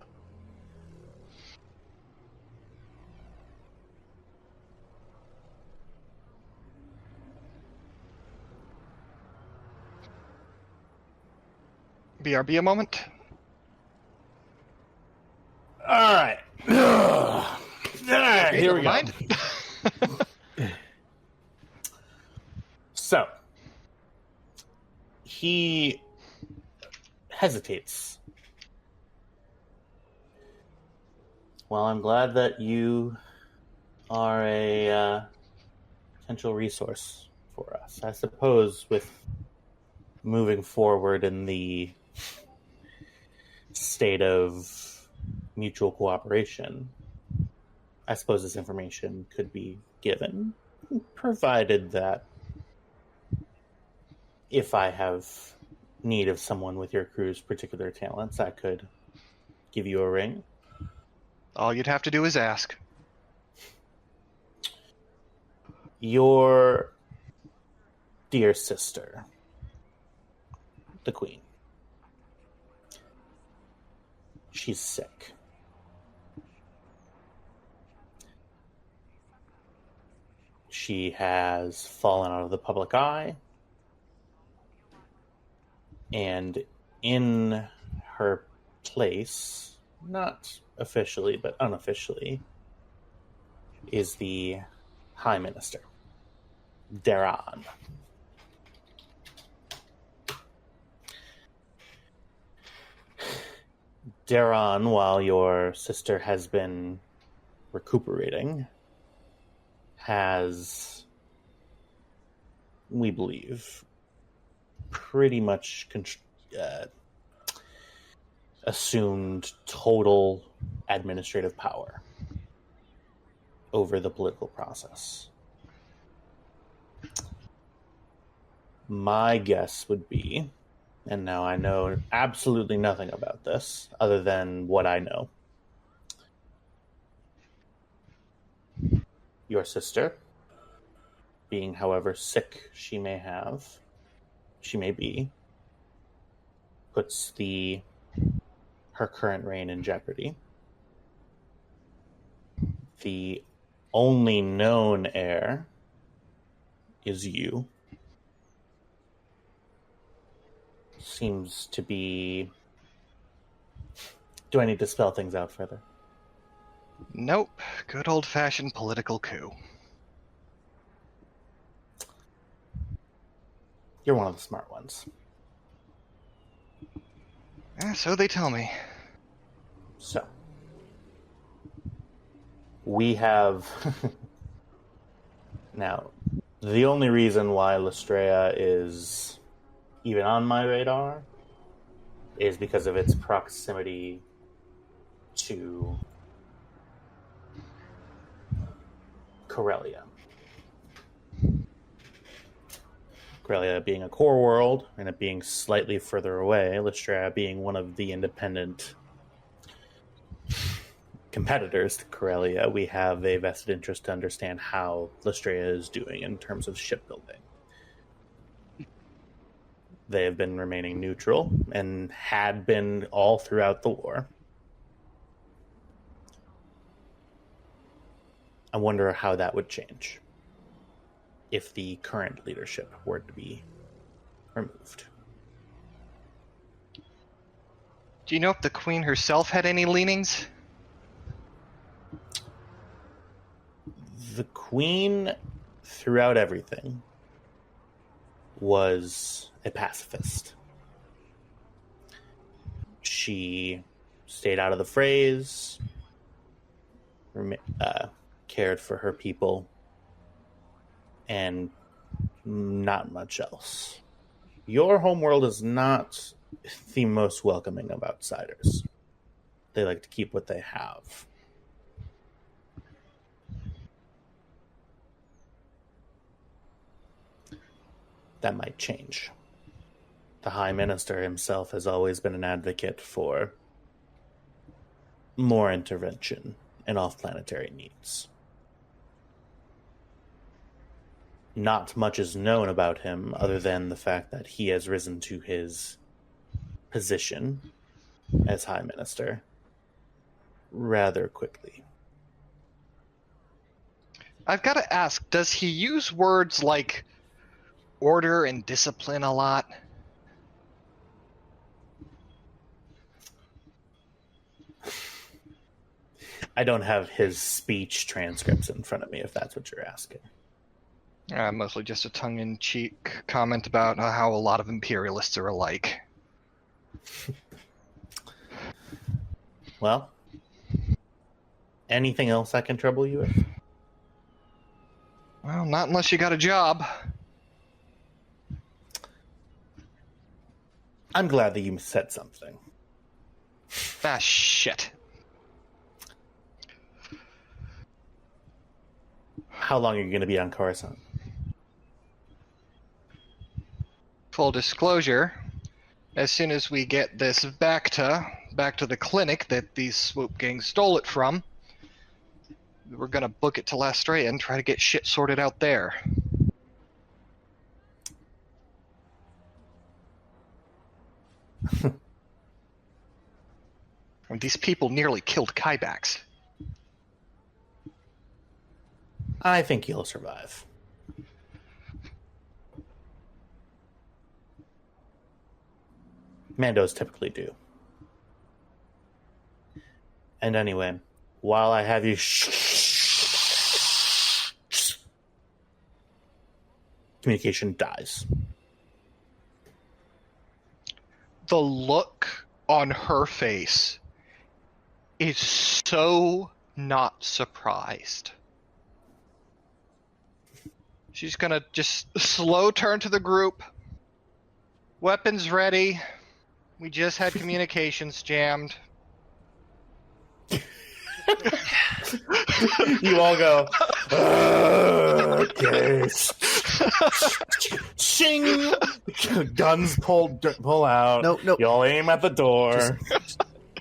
BRB a moment. All right. All right, here we go. Mind. So, he hesitates. Well, I'm glad that you are a potential resource for us. I suppose with moving forward in the state of mutual cooperation, I suppose this information could be given, provided that if I have need of someone with your crew's particular talents, I could give you a ring. All you'd have to do is ask. Your dear sister, the Queen. She's sick. She has fallen out of the public eye. And in her place, not officially, but unofficially, is the High Minister, Daran. Daran, while your sister has been recuperating, has, we believe, pretty much assumed total administrative power over the political process. My guess would be, and now I know absolutely nothing about this other than what I know. Your sister, being however sick she may be, puts her current reign in jeopardy. The only known heir is you. Seems to be... Do I need to spell things out further? Nope. Good old-fashioned political coup. You're one of the smart ones. So they tell me. So, we have... Now, the only reason why Lestrea is even on my radar is because of its proximity to Corellia. Corellia being a core world, and it being slightly further away, Lestrea being one of the independent competitors to Corellia, we have a vested interest to understand how Lestrea is doing in terms of shipbuilding. They have been remaining neutral and had been all throughout the war. I wonder how that would change if the current leadership were to be removed. Do you know if the Queen herself had any leanings? The Queen, throughout everything, was a pacifist. she stayed out of the frays, cared for her people, and not much else. Your homeworld is not the most welcoming of outsiders. They like to keep what they have. That might change. The High Minister himself has always been an advocate for more intervention in off-planetary needs. Not much is known about him other than the fact that he has risen to his position as High Minister rather quickly. I've got to ask, does he use words like order and discipline a lot? I don't have his speech transcripts in front of me, if that's what you're asking. Mostly just a tongue-in-cheek comment about how a lot of imperialists are alike. Well, anything else I can trouble you with? Well, not unless you got a job. I'm glad that you said something. Ah, shit. How long are you going to be on Coruscant? Full disclosure, as soon as we get this back to the clinic that these swoop gangs stole it from, we're gonna book it to Lastrea and try to get shit sorted out there. And these people nearly killed Kybax. I think you'll survive. Mandos typically do. And anyway, while I have you... communication dies. The look on her face is so not surprised. She's gonna just slow turn to the group. Weapons ready. We just had communications jammed. You all go, okay. Shing! Guns pull out. No. You all aim at the door.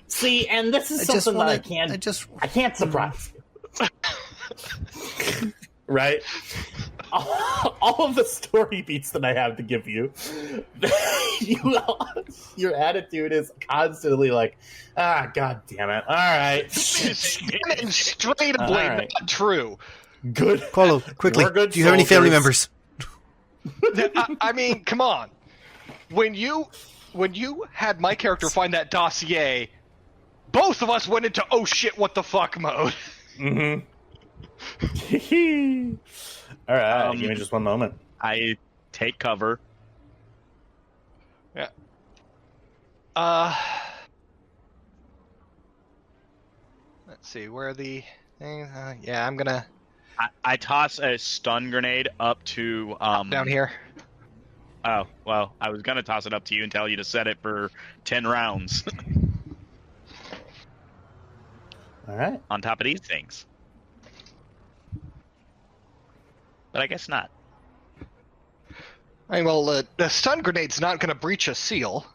See, and this is something that I can't surprise you. Right? All of the story beats that I have to give you, your attitude is constantly like, god damn it. All right. Demonstrably right. not true. Good. Paulo, quickly, Good do you have any family soldiers. members? I mean, come on. When you had my character find that dossier, both of us went into oh shit, what the fuck mode. Mm-hmm. All right, give me just one moment. I take cover. Yeah. Let's see, where are the things? Yeah, I'm gonna... I toss a stun grenade up to... down here. Oh, well, I was gonna toss it up to you and tell you to set it for 10 rounds. All right. On top of these things. But I guess not. I mean, well, the stun grenade's not gonna breach a seal.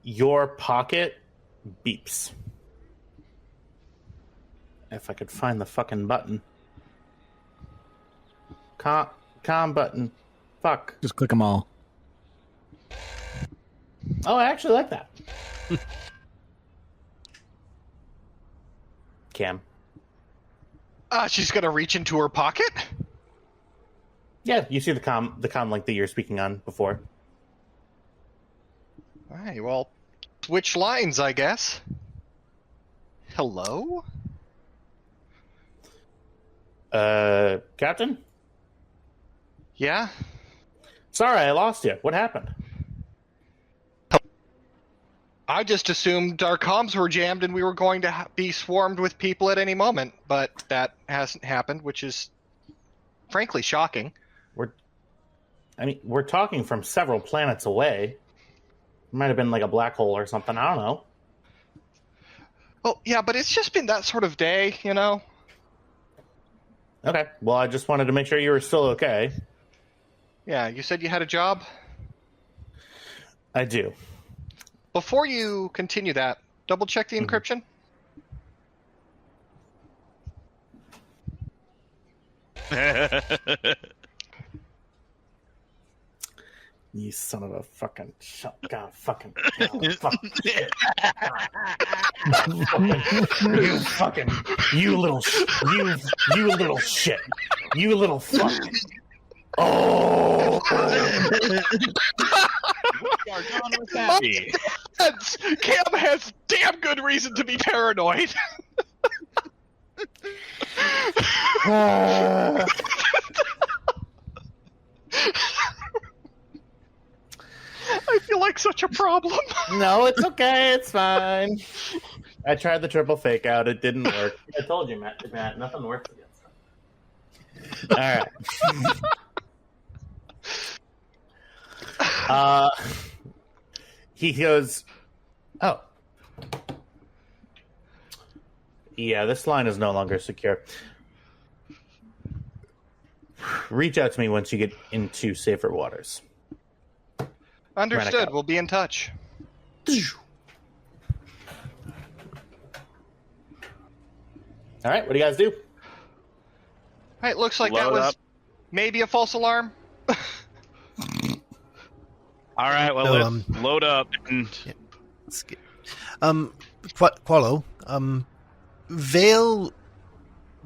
Your pocket beeps. If I could find the fucking button. Com button. Fuck. Just click them all. Oh, I actually like that. Cam. She's gonna reach into her pocket? Yeah, you see the com link that you're speaking on before. Alright, well, switch lines, I guess. Hello? Captain? Yeah? Sorry, I lost you. What happened? I just assumed our comms were jammed and we were going to be swarmed with people at any moment, but that hasn't happened, which is frankly shocking. We're talking from several planets away. It might have been like a black hole or something. I don't know. Well, yeah, but it's just been that sort of day, you know? Okay. Well, I just wanted to make sure you were still okay. Yeah, you said you had a job? I do. Before you continue that, double check the encryption. You son of a fucking God, fucking you little shit, you little fuck. Oh, Cam has damn good reason to be paranoid. I feel like such a problem. No, it's okay. It's fine. I tried the triple fake out. It didn't work. I told you, Matt. Nothing works against it. All right. He goes, oh. Yeah, this line is no longer secure. Reach out to me once you get into safer waters. Understood. We'll be in touch. All right, what do you guys do? All right, looks like that Load was up. maybe a false alarm. All right, well, So, let's load up. And... Let's get, Qualo, Vale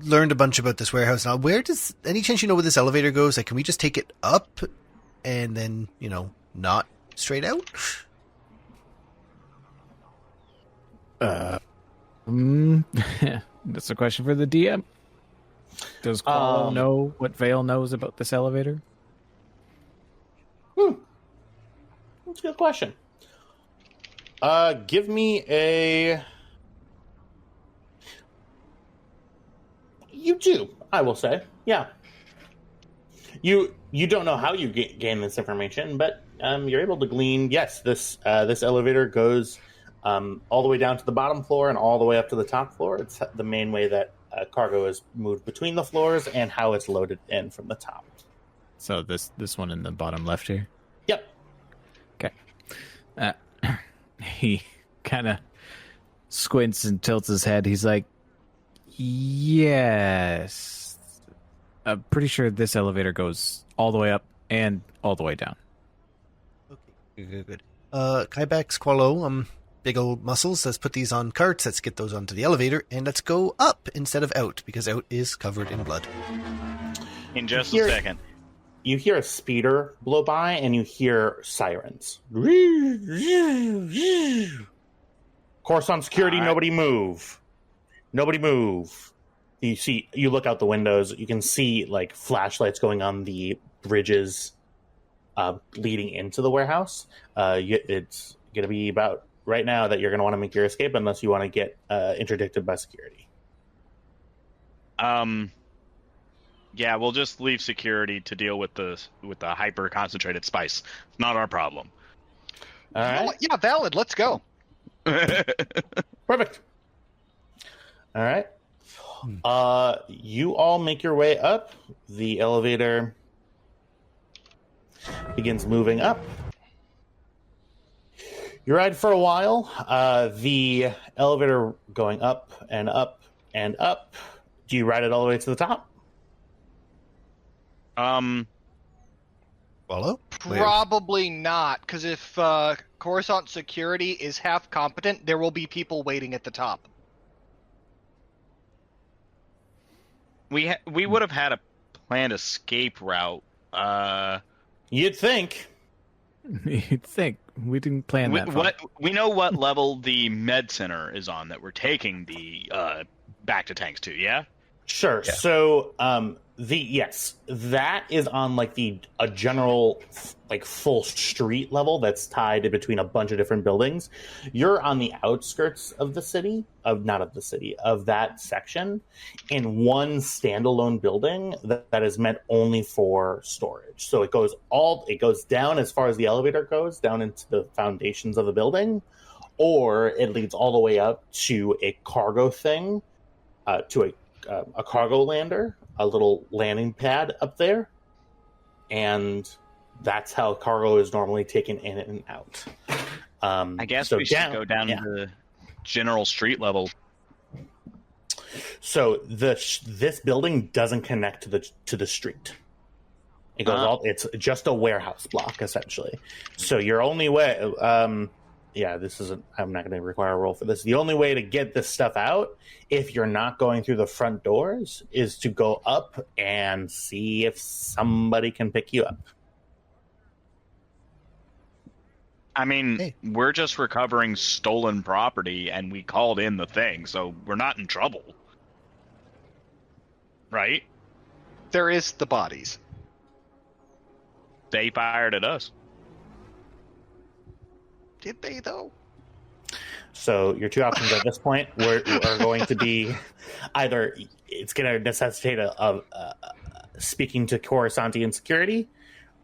learned a bunch about this warehouse. Now, any chance you know where this elevator goes? Like, can we just take it up and then, not straight out? That's a question for the DM. Does Qualo know what Vale knows about this elevator? That's a good question. Give me a... You do, I will say. Yeah. You don't know how you gain this information, but you're able to glean. Yes, this elevator goes all the way down to the bottom floor and all the way up to the top floor. It's the main way that cargo is moved between the floors and how it's loaded in from the top. So this one in the bottom left here. Yep. Okay. He kind of squints and tilts his head. He's like, yes. I'm pretty sure this elevator goes all the way up and all the way down. Okay, good. Kybax, Qualo, big old muscles. Let's put these on carts. Let's get those onto the elevator, and let's go up instead of out, because out is covered in blood. In just a second. You hear a speeder blow by, and you hear sirens. Course on security, All right. Nobody move. Nobody move. You look out the windows, you can see like flashlights going on the bridges leading into the warehouse. It's going to be about right now that you're going to want to make your escape unless you want to get interdicted by security. Yeah, we'll just leave security to deal with the hyper concentrated spice. Not our problem. All right. Yeah, valid. Let's go. Perfect. All right. You all make your way up. The elevator begins moving up. You ride for a while. The elevator going up and up and up. Do you ride it all the way to the top? Qualo? Probably not, because if Coruscant security is half competent, there will be people waiting at the top. We would have had a planned escape route. You'd think. You'd think. We didn't plan that far. We know what level the med center is on that we're taking the back to tanks to, yeah? Sure. Yeah. So, that is on like a general like full street level that's tied in between a bunch of different buildings. You're on the outskirts of the city, of that section, in one standalone building that is meant only for storage. So it goes down as far as the elevator goes, down into the foundations of the building, or it leads all the way up to a cargo thing, to a cargo lander, a little landing pad up there, and that's how cargo is normally taken in and out. I guess we should go down to the general street level. So this building doesn't connect to the street. It goes it's just a warehouse block essentially. So your only way, I'm not going to require a roll for this. The only way to get this stuff out, if you're not going through the front doors, is to go up and see if somebody can pick you up. I mean, we're just recovering stolen property, and we called in the thing, so we're not in trouble. Right? There is the bodies. They fired at us. Did they, though? So your two options at this point are going to be either it's going to necessitate a speaking to Coruscanti in security,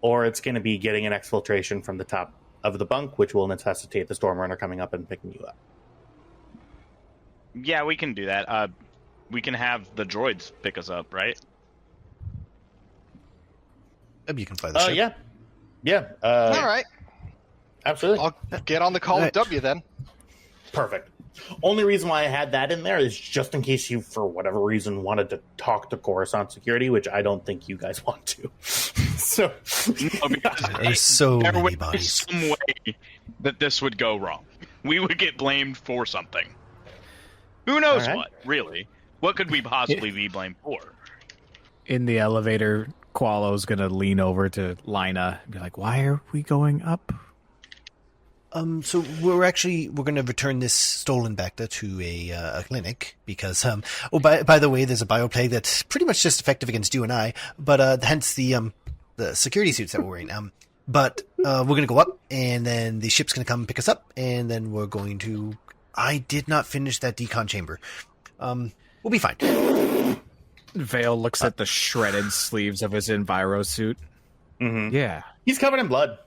or it's going to be getting an exfiltration from the top of the bunk, which will necessitate the Stormrunner coming up and picking you up. Yeah, we can do that. We can have the droids pick us up, right? Maybe you can fly the ship. Yeah. All right. Absolutely. I'll get on the call with W then. Perfect. Only reason why I had that in there is just in case you, for whatever reason, wanted to talk to Coruscant security, which I don't think you guys want to. So There's so there many would be bodies. some way that this would go wrong. We would get blamed for something. Who knows All right. what, really? What could we possibly be blamed for? In the elevator, Qualo's gonna lean over to Lina and be like, "Why are we going up?" So we're going to return this stolen Bacta to a clinic because by the way, there's a bioplague that's pretty much just effective against you and I, but hence the security suits that we're wearing. But we're going to go up, and then the ship's going to come pick us up, and then we're going to. I did not finish that decon chamber. We'll be fine. Vale looks at the shredded sleeves of his enviro suit. Mhm. Yeah. He's covered in blood.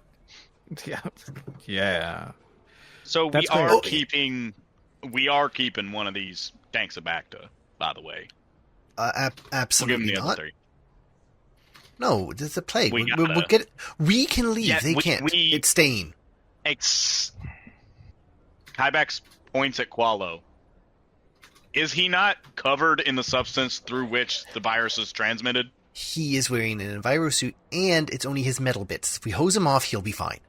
Yeah. So That's keeping one of these tanks of Bacta, by the way. Absolutely We'll give them the not. other 3. No, there's a plague. We We can leave. Yeah, they can't. It's staying. Kybex points at Qualo. Is he not covered in the substance through which the virus is transmitted? He is wearing an enviro suit, and it's only his metal bits. If we hose him off, he'll be fine.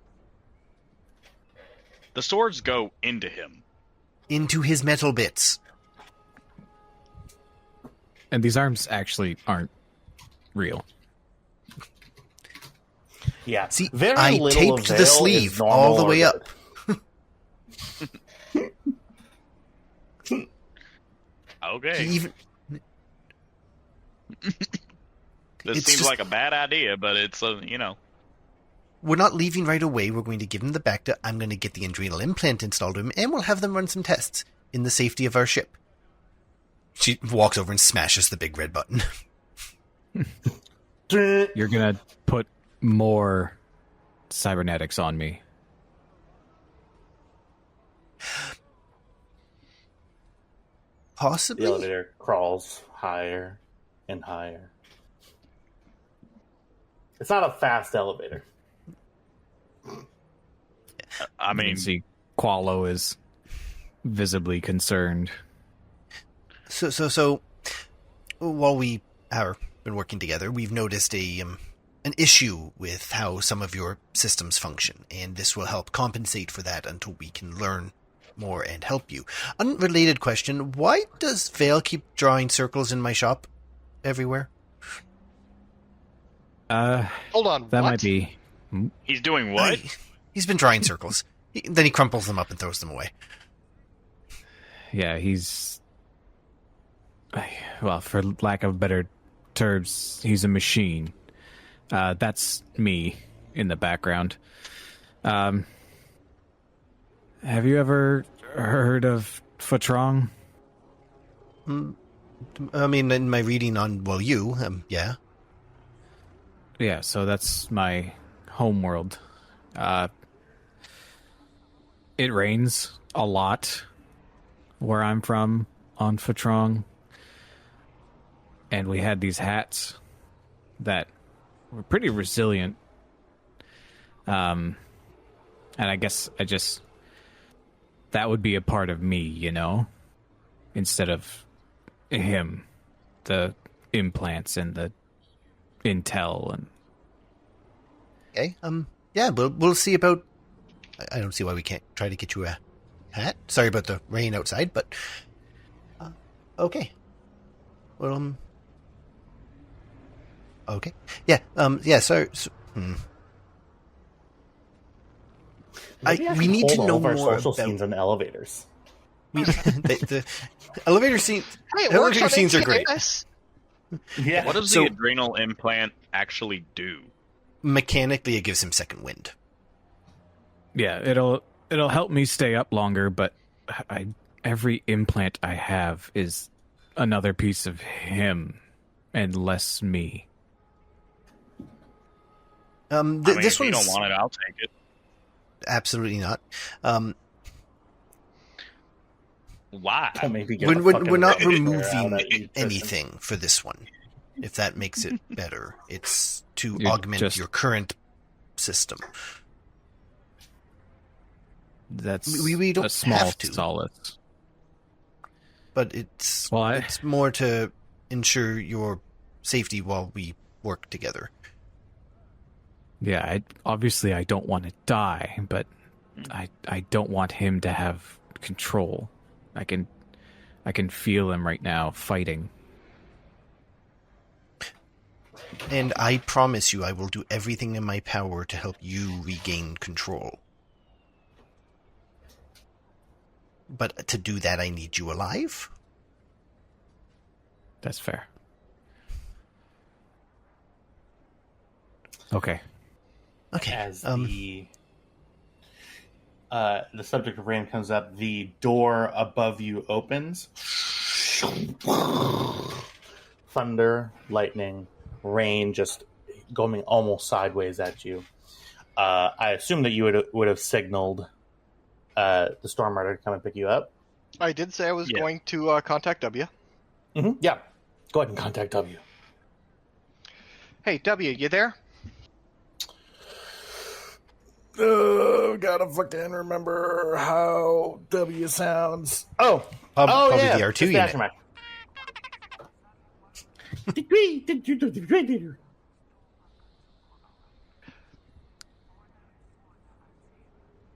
The swords go into him. Into his metal bits. And these arms actually aren't real. Yeah. See, Very I little taped of the Vale sleeve is normal all the or way good. up. Okay. Even This It's seems just- like a bad idea, but it's we're not leaving right away. We're going to give him the Bacta. I'm going to get the adrenal implant installed to him, and we'll have them run some tests in the safety of our ship. She walks over and smashes the big red button. You're gonna put more cybernetics on me. Possibly. The elevator crawls higher and higher. It's not a fast elevator. I You mean, can see Qualo is visibly concerned. So, while we have been working together, we've noticed an issue with how some of your systems function, and this will help compensate for that until we can learn more and help you. Unrelated question, why does Vale keep drawing circles in my shop everywhere? Hold on. That what? might be. he's doing what? He's been drawing circles. Then he crumples them up and throws them away. Yeah, he's well, for lack of better terms, he's a machine. That's me in the background. Have you ever heard of Fatrong? I mean, in my reading on, yeah. Yeah, so that's my homeworld. It rains a lot where I'm from on Fatrong. And we had these hats that were pretty resilient. And I guess that would be a part of me, you know? Instead of him, the implants and the intel and... Okay, yeah, we'll see about... I don't see why we can't try to get you a hat. Sorry about the rain outside, but... okay. Well, okay. Yeah, so we need to know our more social about... scenes in elevators. the elevator scene. Hey, it elevator works on scenes are great. ATS. Yeah. What does the adrenal implant actually do? Mechanically, it gives him second wind. Yeah, it'll help me stay up longer, but every implant I have is another piece of him and less me. This if you one's don't want it, I'll take it. absolutely not. Why? We're not removing anything for this one. If that makes it better, it's to augment your current system. That's we don't a small have to. solace. But it's It's more to ensure your safety while we work together. Yeah, obviously I don't want to die, but I don't want him to have control. I can feel him right now fighting. And I promise you I will do everything in my power to help you regain control. But to do that, I need you alive. That's fair. Okay. Okay. As the subject of rain comes up, the door above you opens. Thunder, lightning, rain just going almost sideways at you. I assume that you would have signaled the Stormrunner to come and pick you up. I did say I was going to contact W. Mm-hmm. Yeah. Go ahead and contact W. Hey, W, you there? Gotta fucking remember how W sounds. Oh, probably yeah. the R2 unit.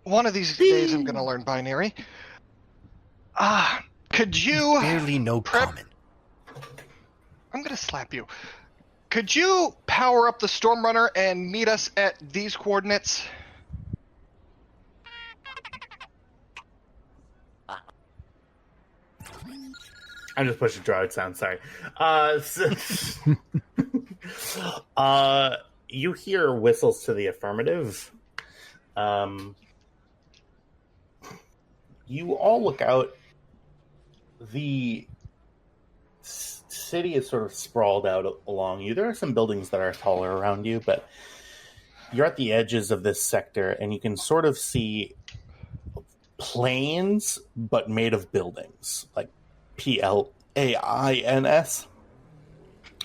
One of these days I'm going to learn binary. Could you... Barely know common. I'm going to slap you. Could you power up the Stormrunner and meet us at these coordinates? I'm just pushing droid sound, sorry. You hear whistles to the affirmative. You all look out. The city is sort of sprawled out along you. There are some buildings that are taller around you, but you're at the edges of this sector, and you can sort of see plains, but made of buildings, like PLAINS,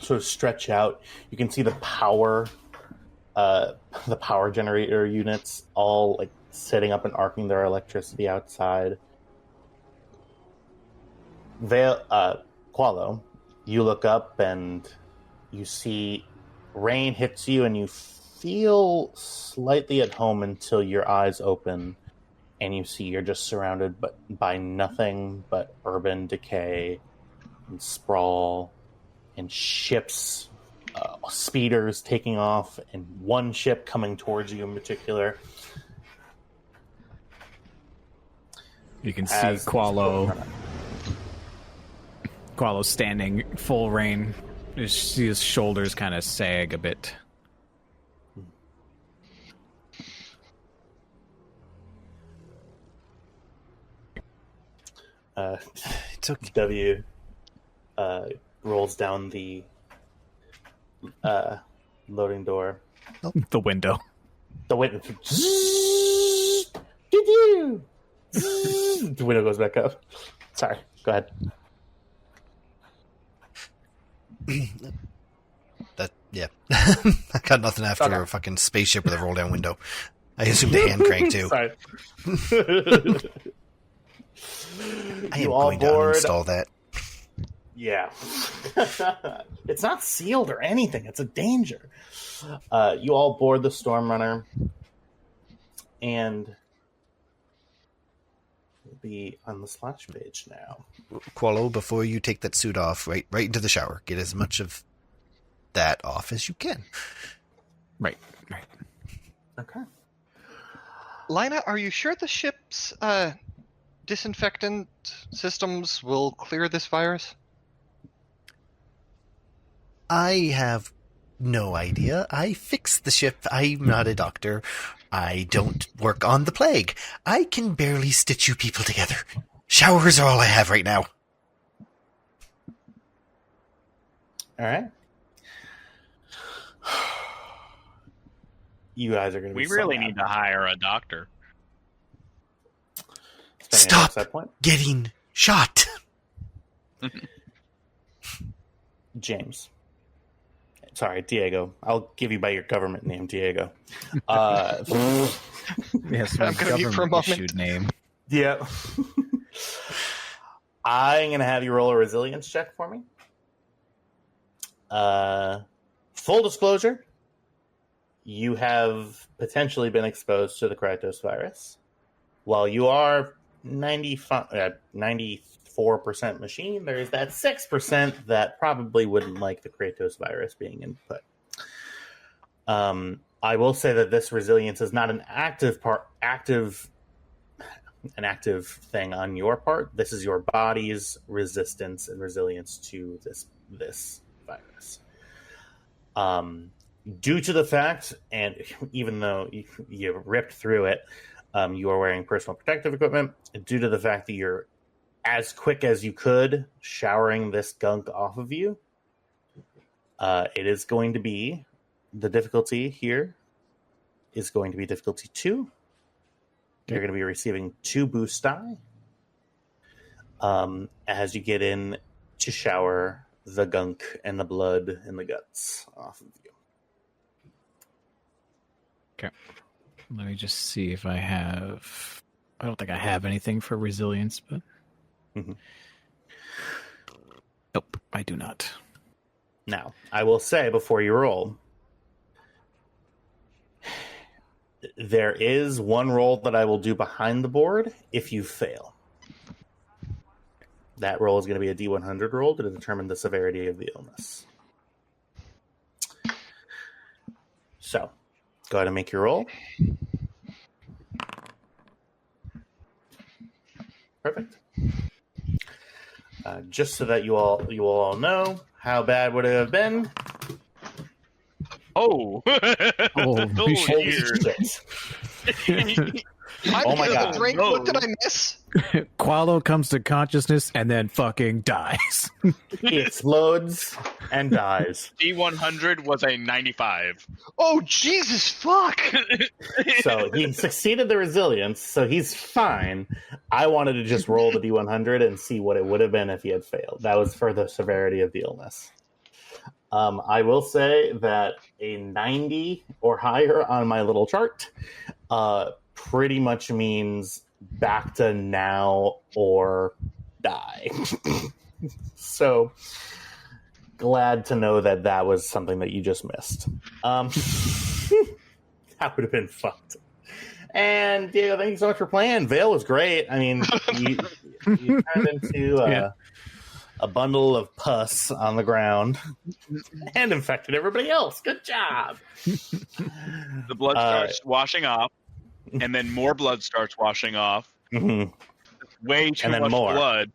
sort of stretch out. You can see the power generator units all like setting up and arcing their electricity outside. Qualo, you look up and you see rain hits you, and you feel slightly at home until your eyes open and you see you're just surrounded by nothing but urban decay and sprawl and ships, speeders taking off, and one ship coming towards you in particular. You can see Qualo Qualo's standing full rein. You see his shoulders kind of sag a bit. It's okay. W rolls down the loading door. The window. The window. The window goes back up. Sorry, go ahead. Yeah. I got nothing after a fucking spaceship with a roll down window. I assumed a hand crank too. Sorry. I am going to uninstall that. Yeah. It's not sealed or anything. It's a danger. You all board the Stormrunner, and we'll be on the splash page now. Qualo, before you take that suit off, right into the shower. Get as much of that off as you can. Right. Okay. Lina, are you sure the ship's disinfectant systems will clear this virus? I have no idea. I fixed the ship. I'm not a doctor. I don't work on the plague. I can barely stitch you people together. Showers are all I have right now. All right. You guys are going to be. We really need to hire a doctor. Stop getting shot. James. Sorry, Diego. I'll give you by your government name, Diego. Yes, my I'm gonna mute for a government moment. issued name. Yeah. I'm going to have you roll a resilience check for me. Full disclosure, you have potentially been exposed to the Kratos virus. While you are 94% machine, there is that 6% that probably wouldn't like the Kratos virus being input. I will say that this resilience is not an active thing on your part. This is your body's resistance and resilience to this virus. Due to the fact, and even though you ripped through it, you are wearing personal protective equipment, due to the fact that you're as quick as you could showering this gunk off of you, it is going to be, the difficulty here is going to be difficulty 2. You're going to be receiving 2 boost die as you get in to shower the gunk and the blood and the guts off of you. Okay. Let me just see if I have... I don't think I have anything for resilience, but... Mm-hmm. Nope, I do not. Now, I will say before you roll, there is one roll that I will do behind the board if you fail. That roll is going to be a D100 roll to determine the severity of the illness. So, go ahead and make your roll. Perfect. Just so that you all know, how bad would it have been? Oh, Holy shit. Oh my God. Drink. No. What did I miss? Qualo comes to consciousness and then fucking dies. He explodes and dies. D100 was a 95. Oh, Jesus, fuck! So he succeeded the resilience, so he's fine. I wanted to just roll the D100 and see what it would have been if he had failed. That was for the severity of the illness. I will say that a 90 or higher on my little chart pretty much means back to now or die. So glad to know that was something that you just missed. That would have been fucked. And Diego, thank you so much for playing. Vale was great. I mean, you turned into a bundle of pus on the ground and infected everybody else. Good job. The blood starts washing off, and then more blood starts washing off. Mm-hmm. Way too And then much more. blood.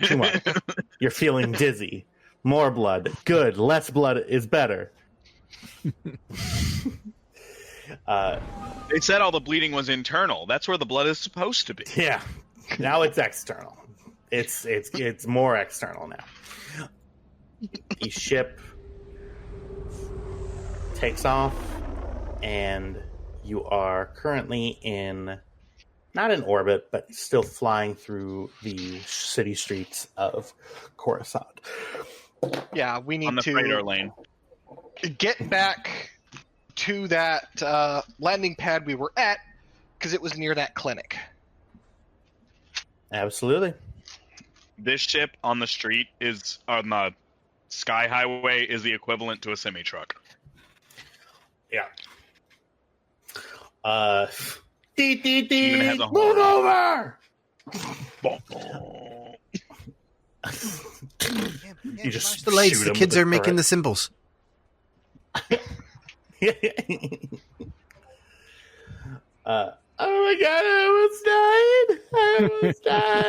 Too much. You're feeling dizzy. More blood. Good. Less blood is better. They said all the bleeding was internal. That's where the blood is supposed to be. Yeah. Now it's external. It's more external now. The ship takes off, and you are currently not in orbit, but still flying through the city streets of Coruscant. Yeah, we need On the to freighter lane. get back to that landing pad we were at, because it was near that clinic. Absolutely. This ship on the street is on the sky highway is the equivalent to a semi truck. Yeah. Even has a Move over! You just the lights. shoot The him kids with are a making turret. the symbols. Oh my god, I almost died.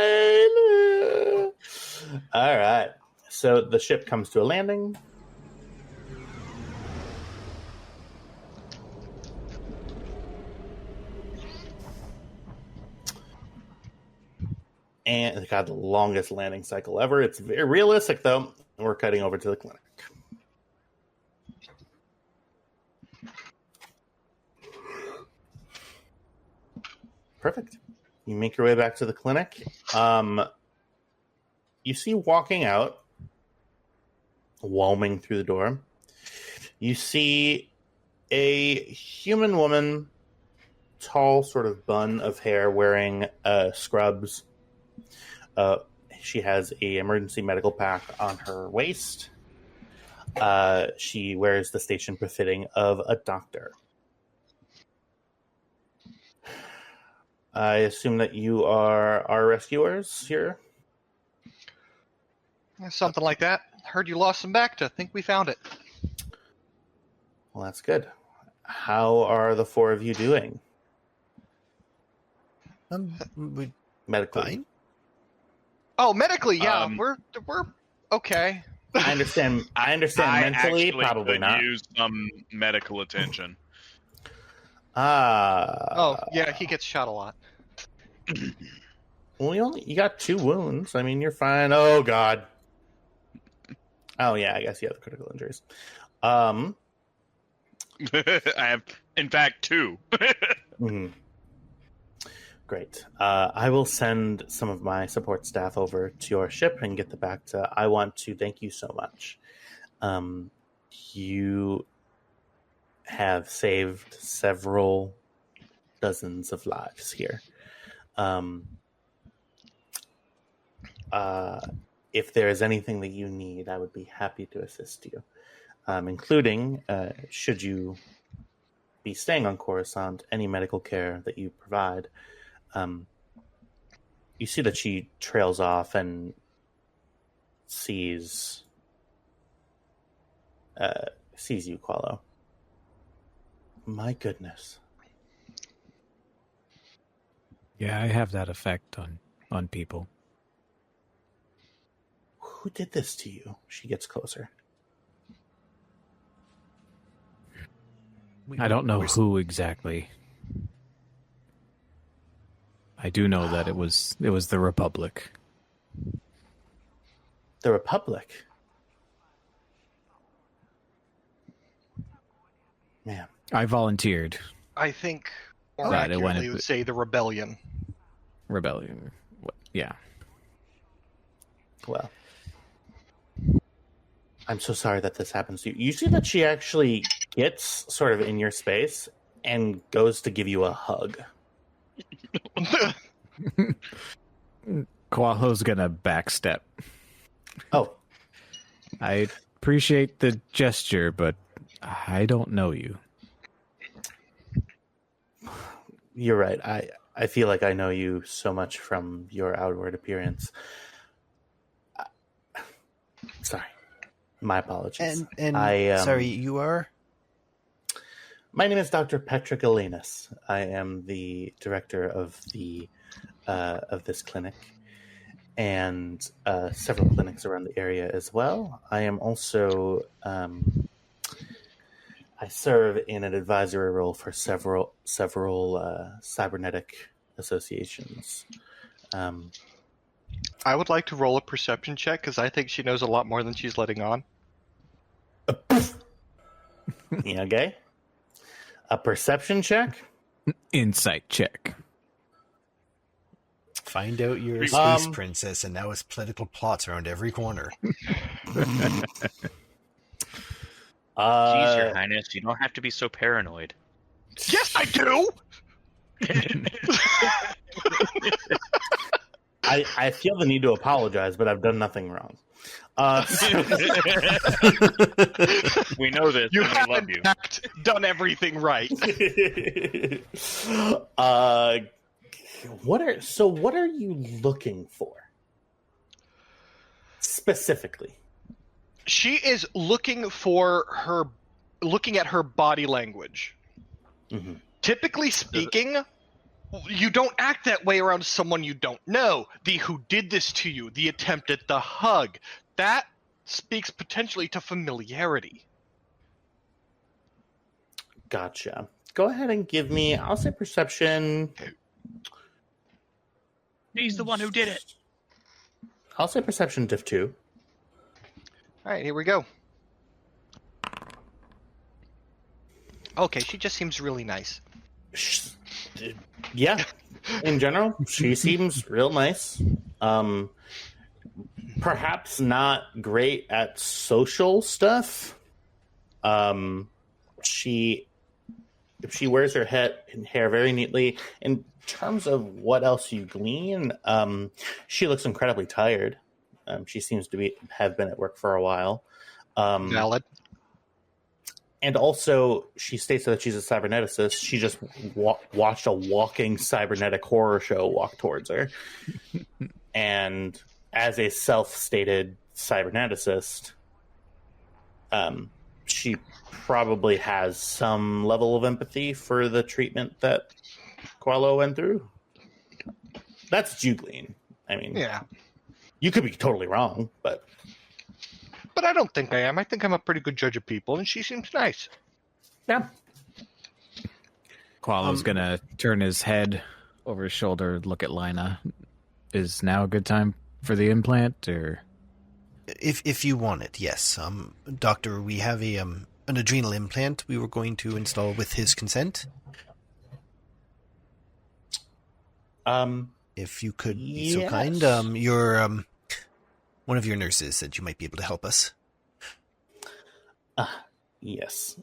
All right. So the ship comes to a landing. And it's got the longest landing cycle ever. It's very realistic, though. We're cutting over to the clinic. Perfect. You make your way back to the clinic. You see walking out, whelming through the door, you see a human woman, tall sort of bun of hair, wearing scrubs. She has a emergency medical pack on her waist. She wears the station befitting of a doctor. I assume that you are our rescuers here? Something like that. Heard you lost some Bacta. Think we found it. Well, that's good. How are the four of you doing? We Medically. fine. Oh, medically, yeah, we're okay. I understand mentally, actually probably could not. use some medical attention. Oh, yeah, he gets shot a lot. Well, you got 2 wounds. I mean, you're fine. Oh god. Oh yeah, I guess you have the critical injuries. I have, in fact, 2. Mhm. Great. I will send some of my support staff over to your ship and get the Bacta. I want to thank you so much. You have saved several dozens of lives here. If there is anything that you need, I would be happy to assist you, including, should you be staying on Coruscant, any medical care that you provide. You see that she trails off and sees you, Qualo. My goodness. Yeah, I have that effect on people. Who did this to you? She gets closer. I don't know who exactly. I do know that it was the Republic. The Republic? Man. I volunteered. I think more Right, it went accurately would say the rebellion. Rebellion. Yeah. Well. I'm so sorry that this happens to you. You see that she actually gets sort of in your space and goes to give you a hug. Qualo's gonna backstep. Oh. I appreciate the gesture, but I don't know you. You're right. I feel like I know you so much from your outward appearance. Sorry. My apologies. And sorry, you are? My name is Dr. Patrick Elenis. I am the director of the of this clinic. and several clinics around the area as well. I am also I serve in an advisory role for several cybernetic associations. I would like to roll a perception check because I think she knows a lot more than she's letting on. Okay. A perception check? Insight check. Find out you're a space princess, and now it's political plots around every corner. Jeez, Your Highness, you don't have to be so paranoid. Yes, I do! I feel the need to apologize, but I've done nothing wrong. We know this. You and we have, love in you. fact, done everything right. What are you looking for? Specifically. She is looking at her body language. Mm-hmm. Typically speaking, you don't act that way around someone you don't know. The who did this to you, the attempt at the hug, that speaks potentially to familiarity. Gotcha. Go ahead and give me, I'll say perception. He's the one who did it. I'll say perception diff 2. All right, here we go. Okay, she just seems really nice. Yeah, in general, she seems real nice. Perhaps not great at social stuff. She wears her hair very neatly. In terms of what else you glean, she looks incredibly tired. She seems to have been at work for a while. Valid. And also, she states that she's a cyberneticist. She just watched a walking cybernetic horror show walk towards her. And as a self-stated cyberneticist, she probably has some level of empathy for the treatment that Qualo went through. That's Jugleen. I mean, Yeah. You could be totally wrong, but I don't think I am. I think I'm a pretty good judge of people, and she seems nice. yeah. Qualo's gonna turn his head over his shoulder, look at Lina. Is now a good time for the implant, or If you want it, yes. Doctor, we have an adrenal implant we were going to install with his consent. If you could be so kind, one of your nurses said you might be able to help us. Yes.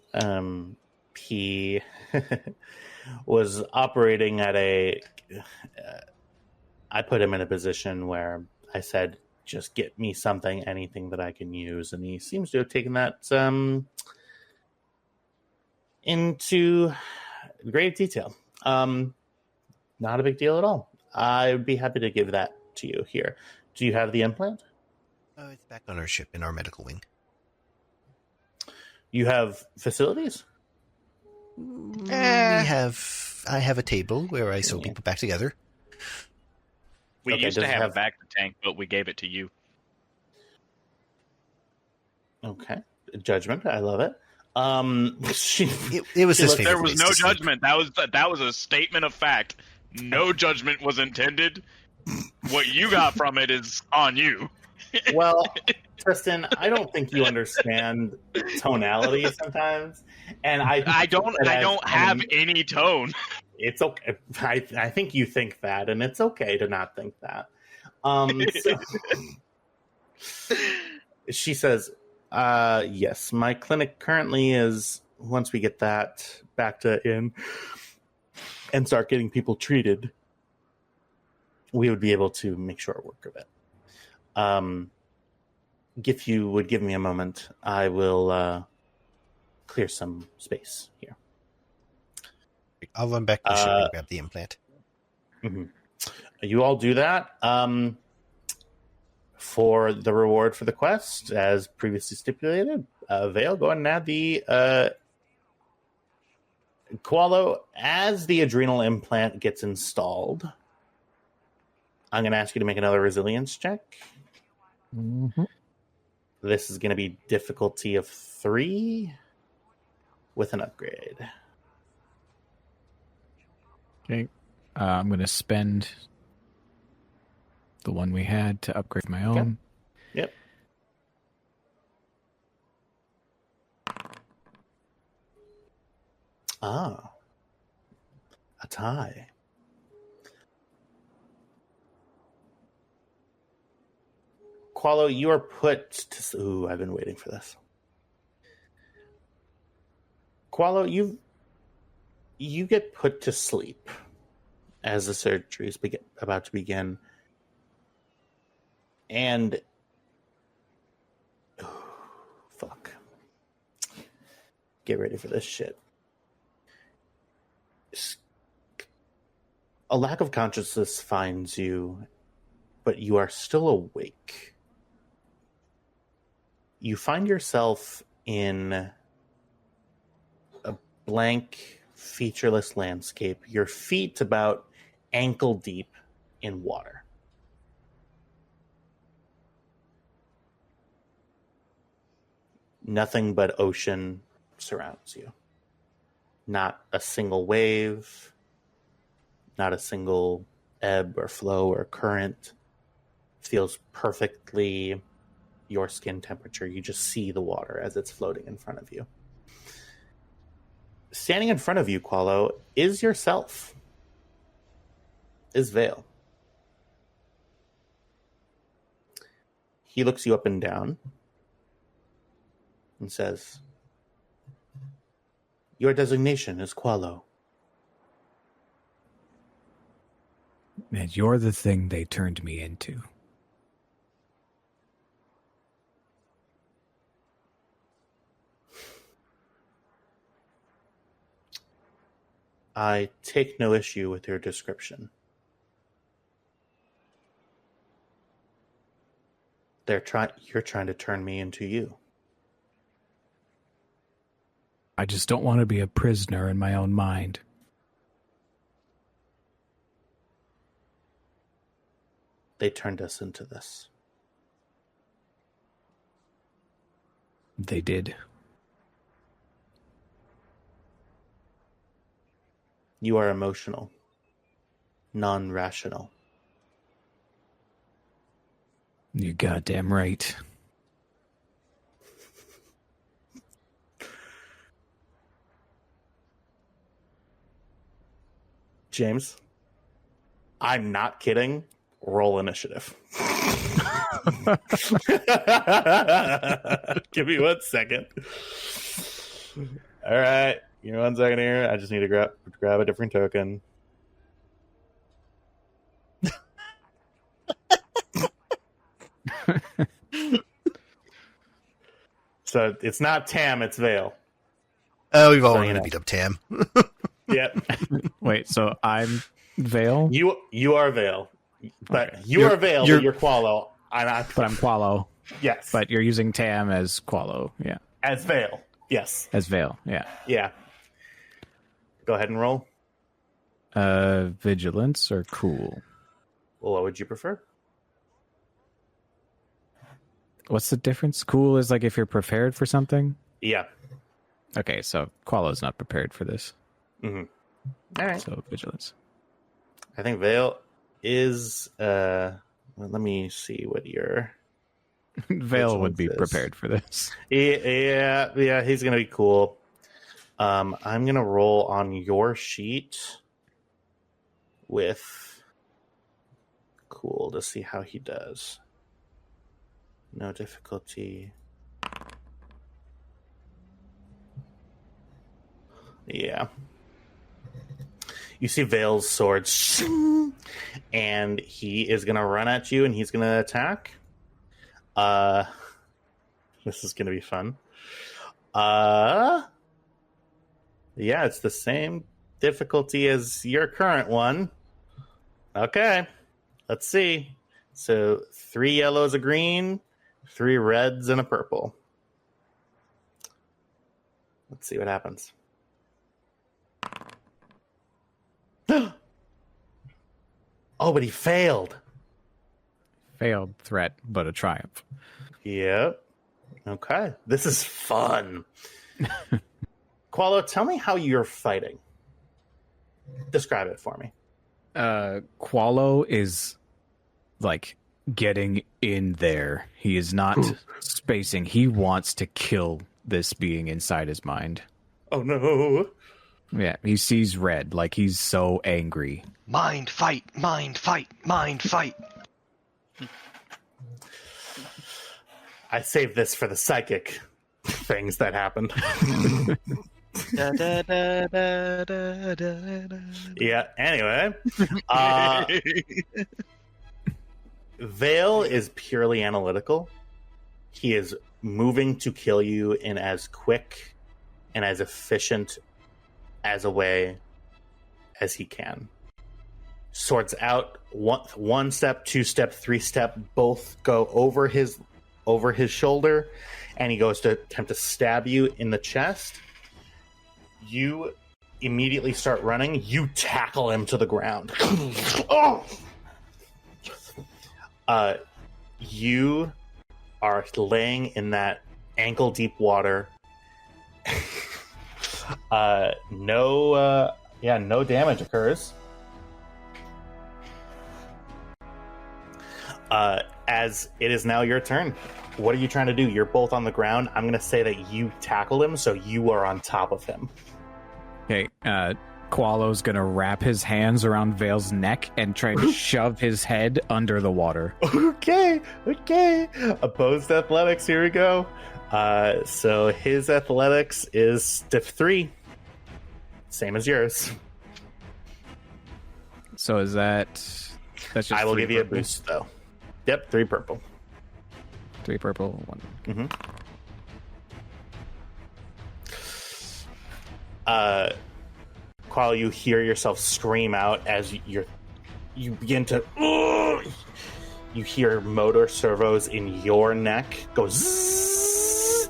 He was operating at I put him in a position where I said, just get me something, anything that I can use. And he seems to have taken that into great detail. Not a big deal at all. I'd be happy to give that to you here. Do you have the implant? It's back on our ship in our medical wing. You have facilities? I have a table where I sew people back together. We Okay, used to does it have have- a back tank, but we gave it to you. Okay. Judgment. I love it. It was his favorite. There was place no to sleep. judgment. That was a statement of fact. No judgment was intended. What you got from it is on you. Well, Tristan, I don't think you understand tonality sometimes, and I don't have any tone. It's okay. I think you think that, and it's okay to not think that. She says, "Yes, my clinic currently is. Once we get that back to in and start getting people treated, we would be able to make short work of it. If you would give me a moment, I will clear some space here." I'll run back to the ship and grab the implant. Mm-hmm. You all do that. For the reward for the quest, as previously stipulated, Vale, go ahead and add the Qualo. As the adrenal implant gets installed, I'm going to ask you to make another resilience check. Mm-hmm. This is going to be difficulty of 3 with an upgrade. Okay. I'm going to spend the one we had to upgrade my own. Yep. Ah. A tie. Qualo, you are put to... Ooh, I've been waiting for this. Qualo, you get put to sleep as the surgery is about to begin. And... fuck. Get ready for this shit. A lack of consciousness finds you, but you are still awake. You find yourself in a blank, featureless landscape, your feet about ankle deep in water. Nothing but ocean surrounds you. Not a single wave, not a single ebb or flow or current. Feels perfectly your skin temperature. You just see the water as it's floating in front of you. Standing in front of you, Qualo, is yourself. Is Vale. He looks you up and down and says, "Your designation is Qualo." And you're the thing they turned me into. I take no issue with your description. You're trying to turn me into you. I just don't want to be a prisoner in my own mind. They turned us into this. They did. You are emotional, non-rational. You're goddamn right. James, I'm not kidding. Roll initiative. Give me 1 second. All right. Give me 1 second here. I just need to grab a different token. So it's not Tam, it's Vale. Oh, we've all So, wanted to beat up Tam. Yep. Wait, so I'm Vale? You are Vale. But Okay. you are Vale, but you're Qualo. But I'm Qualo. Yes. But you're using Tam as Qualo, yeah. As Vale. Yes. As Vale, yeah. Yeah. Go ahead and roll. Vigilance or cool? Well, what would you prefer? What's the difference? Cool is like if you're prepared for something? Yeah. Okay, so Qualo's not prepared for this. Mm-hmm. All right. So vigilance. I think Vale is... well, let me see what your... Vale would be is. prepared for this. Yeah, he's going to be cool. I'm going to roll on your sheet with cool to see how he does. No difficulty. Yeah. You see Vale's sword, and he is going to run at you, and he's going to attack. This is going to be fun. Yeah, it's the same difficulty as your current one. Okay, let's see. So 3 yellows, a green, 3 reds, and a purple. Let's see what happens. Oh, but he failed. failed threat, but a triumph. Yep. Okay. This is fun. Qualo, tell me how you're fighting. Describe it for me. Qualo is like getting in there. He is not spacing. He wants to kill this being inside his mind. Oh no. Yeah, he sees red, like he's so angry. Mind fight, mind fight, mind fight. I saved this for the psychic things that happened. Yeah, anyway. Vale is purely analytical. He is moving to kill you in as quick and as efficient as a way as he can. Swords out, one step, 2 step, 3 step, both go over his shoulder, and he goes to attempt to stab you in the chest. You immediately start running. You tackle him to the ground. Oh! You are laying in that ankle-deep water. No damage occurs. As it is now your turn. What are you trying to do? You're both on the ground. I'm going to say that you tackled him, so you are on top of him. Okay, Qualo's gonna wrap his hands around Vale's neck and try to shove his head under the water. Okay. Opposed athletics, here we go. So his athletics is stiff 3. Same as yours. So is that's just I will 3 give you a purple. boost, though. Yep, 3 purple. 3 purple, 1. Mm-hmm. While you hear yourself scream out as you begin to, you hear motor servos in your neck go zzz.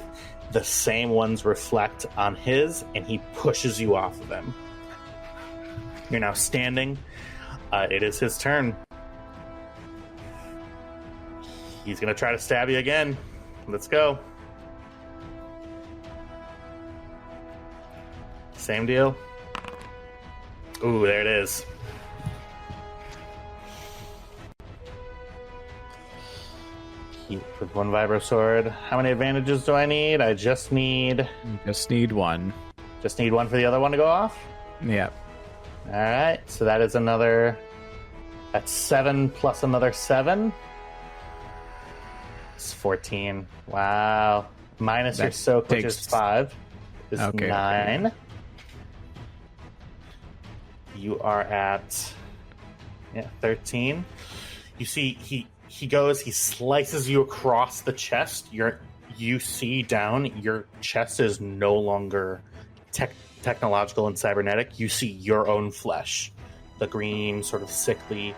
The same ones reflect on his, and he pushes you off of them. You're now standing. It is his turn. He's going to try to stab you again. Let's go. Same deal. Ooh, there it is. Keep with 1 vibro sword. How many advantages do I need? I just need 1. Just need 1 for the other one to go off? Yeah. Alright, so that is another... That's 7 plus another 7. It's 14. Wow. Minus your soak, which is 5. Is 9. Okay. You are at 13. You see he goes, he slices you across the chest. You see down, your chest is no longer technological and cybernetic. You see your own flesh. The green, sort of sickly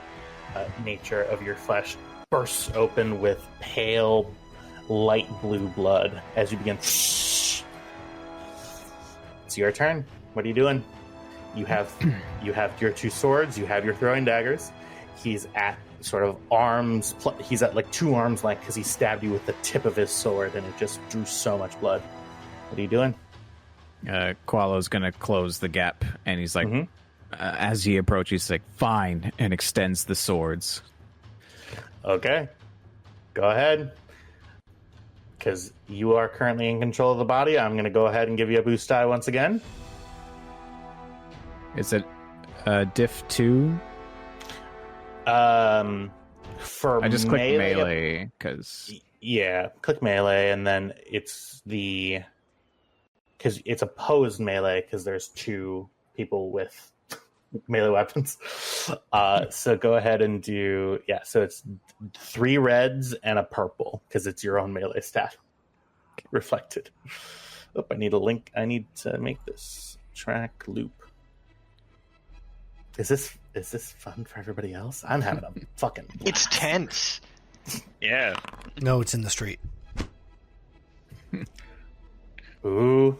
nature of your flesh bursts open with pale, light blue blood as you begin. It's your turn. What are you doing? You have your 2 swords. You have your throwing daggers. He's at sort of arms. He's at like 2 arms length because he stabbed you with the tip of his sword, and it just drew so much blood. What are you doing? Qualo's gonna close the gap, and he's like, as he approaches, he's like, "Fine," and extends the swords. Okay, go ahead. Because you are currently in control of the body, I'm going to go ahead and give you a boost die once again. Is it diff 2? For I just clicked melee because click melee, and then it's because it's opposed melee because there's 2 people with melee weapons. So go ahead and do so it's 3 reds and a purple because it's your own melee stat reflected. I need a link. I need to make this track loop. Is this fun for everybody else? I'm having a fucking blast. It's tense. Yeah. No, it's in the street. Ooh.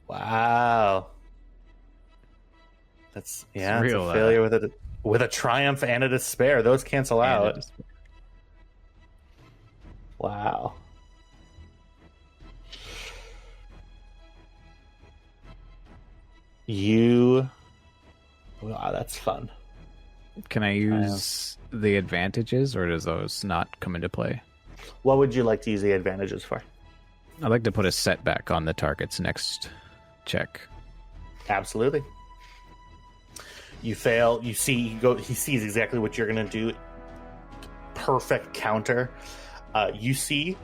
Wow. That's real, it's a failure with a triumph and a despair. Those cancel out. Wow. Wow, that's fun. Can I use the advantages, or does those not come into play? What would you like to use the advantages for? I'd like to put a setback on the target's next check. Absolutely. You fail. You see, he sees exactly what you're going to do. Perfect counter. You see.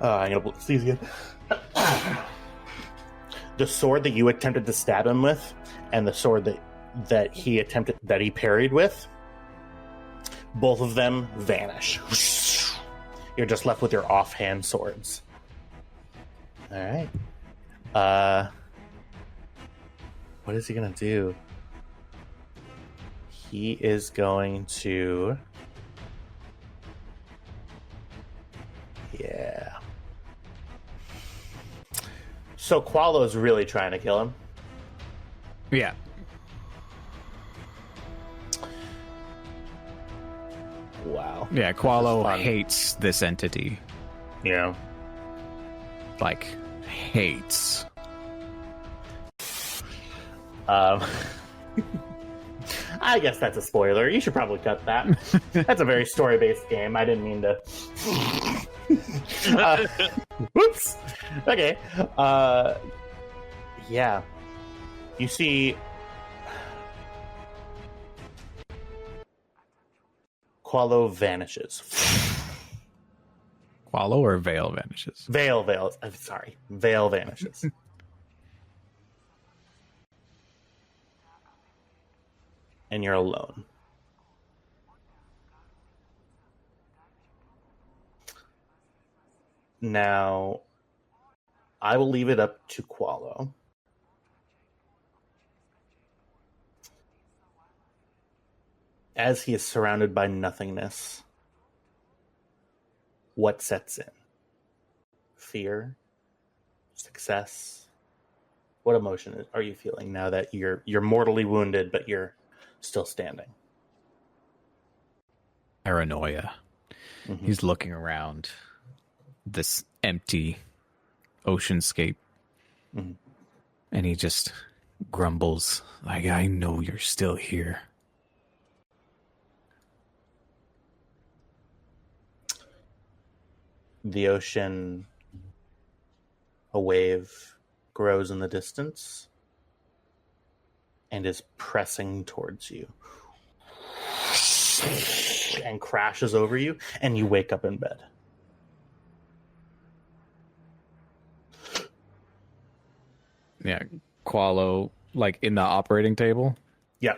I'm going to sneeze again. The sword that you attempted to stab him with, and the sword that he parried with, both of them vanish. You're just left with your offhand swords. All right. What is he gonna do? He is going to. Yeah. So Qualo's really trying to kill him. Yeah. Wow. Yeah, Qualo hates this entity. Yeah. Like, hates. I guess that's a spoiler. You should probably cut that. That's a very story-based game. I didn't mean to. Whoops. Okay. Yeah. You see, Qualo vanishes. Qualo or Veil vanishes? Veil. I'm sorry. Veil vanishes. And you're alone. Now, I will leave it up to Qualo. As he is surrounded by nothingness, what sets in? Fear? Success? What emotion are you feeling now that you're mortally wounded, but you're still standing? Paranoia. Mm-hmm. He's looking around this empty oceanscape, mm-hmm. and he just grumbles, like, I know you're still here. The ocean, a wave, grows in the distance and is pressing towards you and crashes over you, and you wake up in bed. Yeah, Qualo, like in the operating table? Yeah.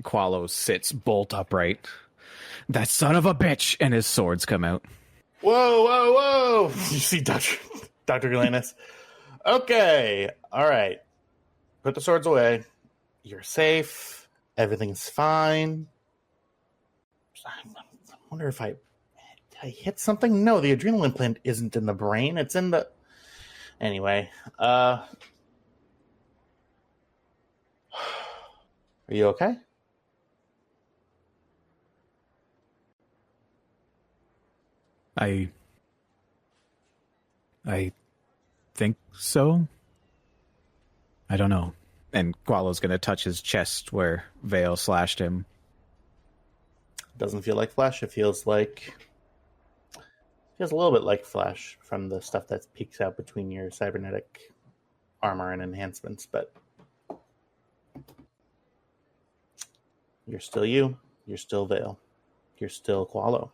Qualo sits bolt upright. That son of a bitch! And his swords come out. Whoa! You see Dr. Galantis? Okay, all right. Put the swords away. You're safe. Everything's fine. I wonder if I hit something? No, the adrenal implant isn't in the brain. It's in the... Anyway, are you okay? I think so. I don't know. And Qualo's going to touch his chest where Veil slashed him. Doesn't feel like flesh. It feels a little bit like flesh from the stuff that peeks out between your cybernetic armor and enhancements, but you're still you. You're still Veil. You're still Qualo.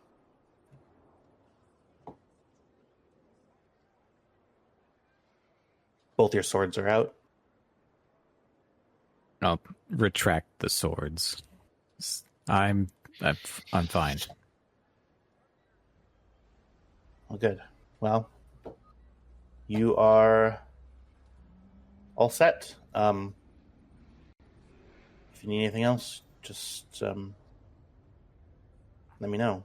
Both your swords are out. I'll retract the swords. I'm fine. Well, good. Well, you are all set. If you need anything else, just let me know.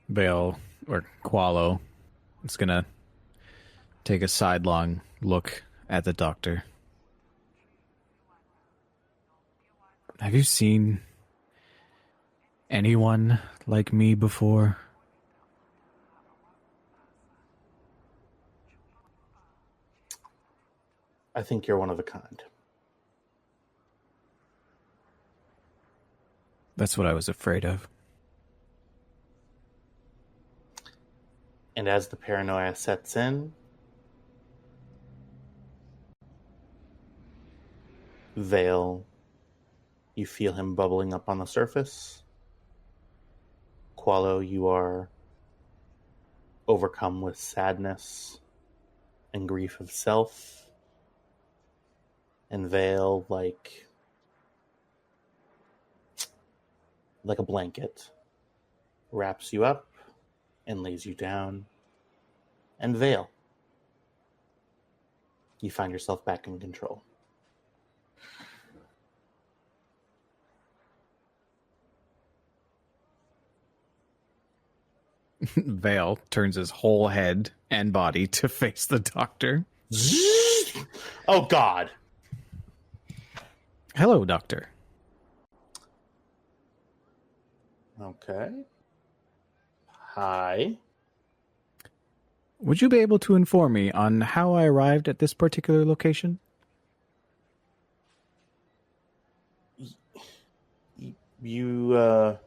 Veil, or Qualo, is going to take a sidelong look at the doctor. Have you seen anyone like me before? I think you're one of a kind. That's what I was afraid of. And as the paranoia sets in, Vale, you feel him bubbling up on the surface. Qualo, you are overcome with sadness and grief of self. And Vale, like a blanket, wraps you up and lays you down. And Vale, you find yourself back in control. Vale turns his whole head and body to face the doctor. Oh, God. Hello, doctor. Okay. Hi. Would you be able to inform me on how I arrived at this particular location? Your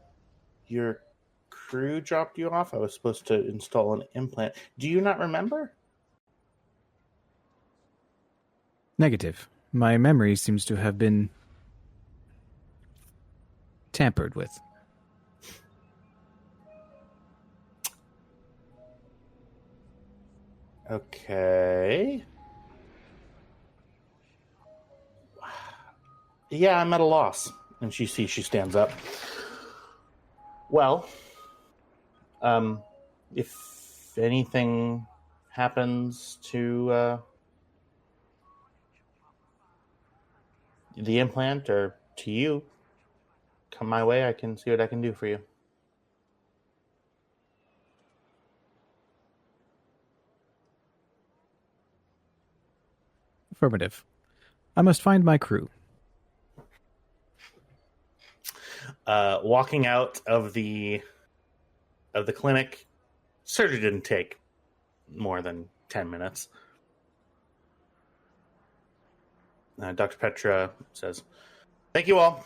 crew dropped you off. I was supposed to install an implant. Do you not remember? Negative. My memory seems to have been tampered with. Okay. Yeah, I'm at a loss. And she stands up. Well, if anything happens to the implant or to you, come my way. I can see what I can do for you. Affirmative. I must find my crew. Walking out of the clinic, surgery didn't take more than 10 minutes. Dr. Petra says, "Thank you all.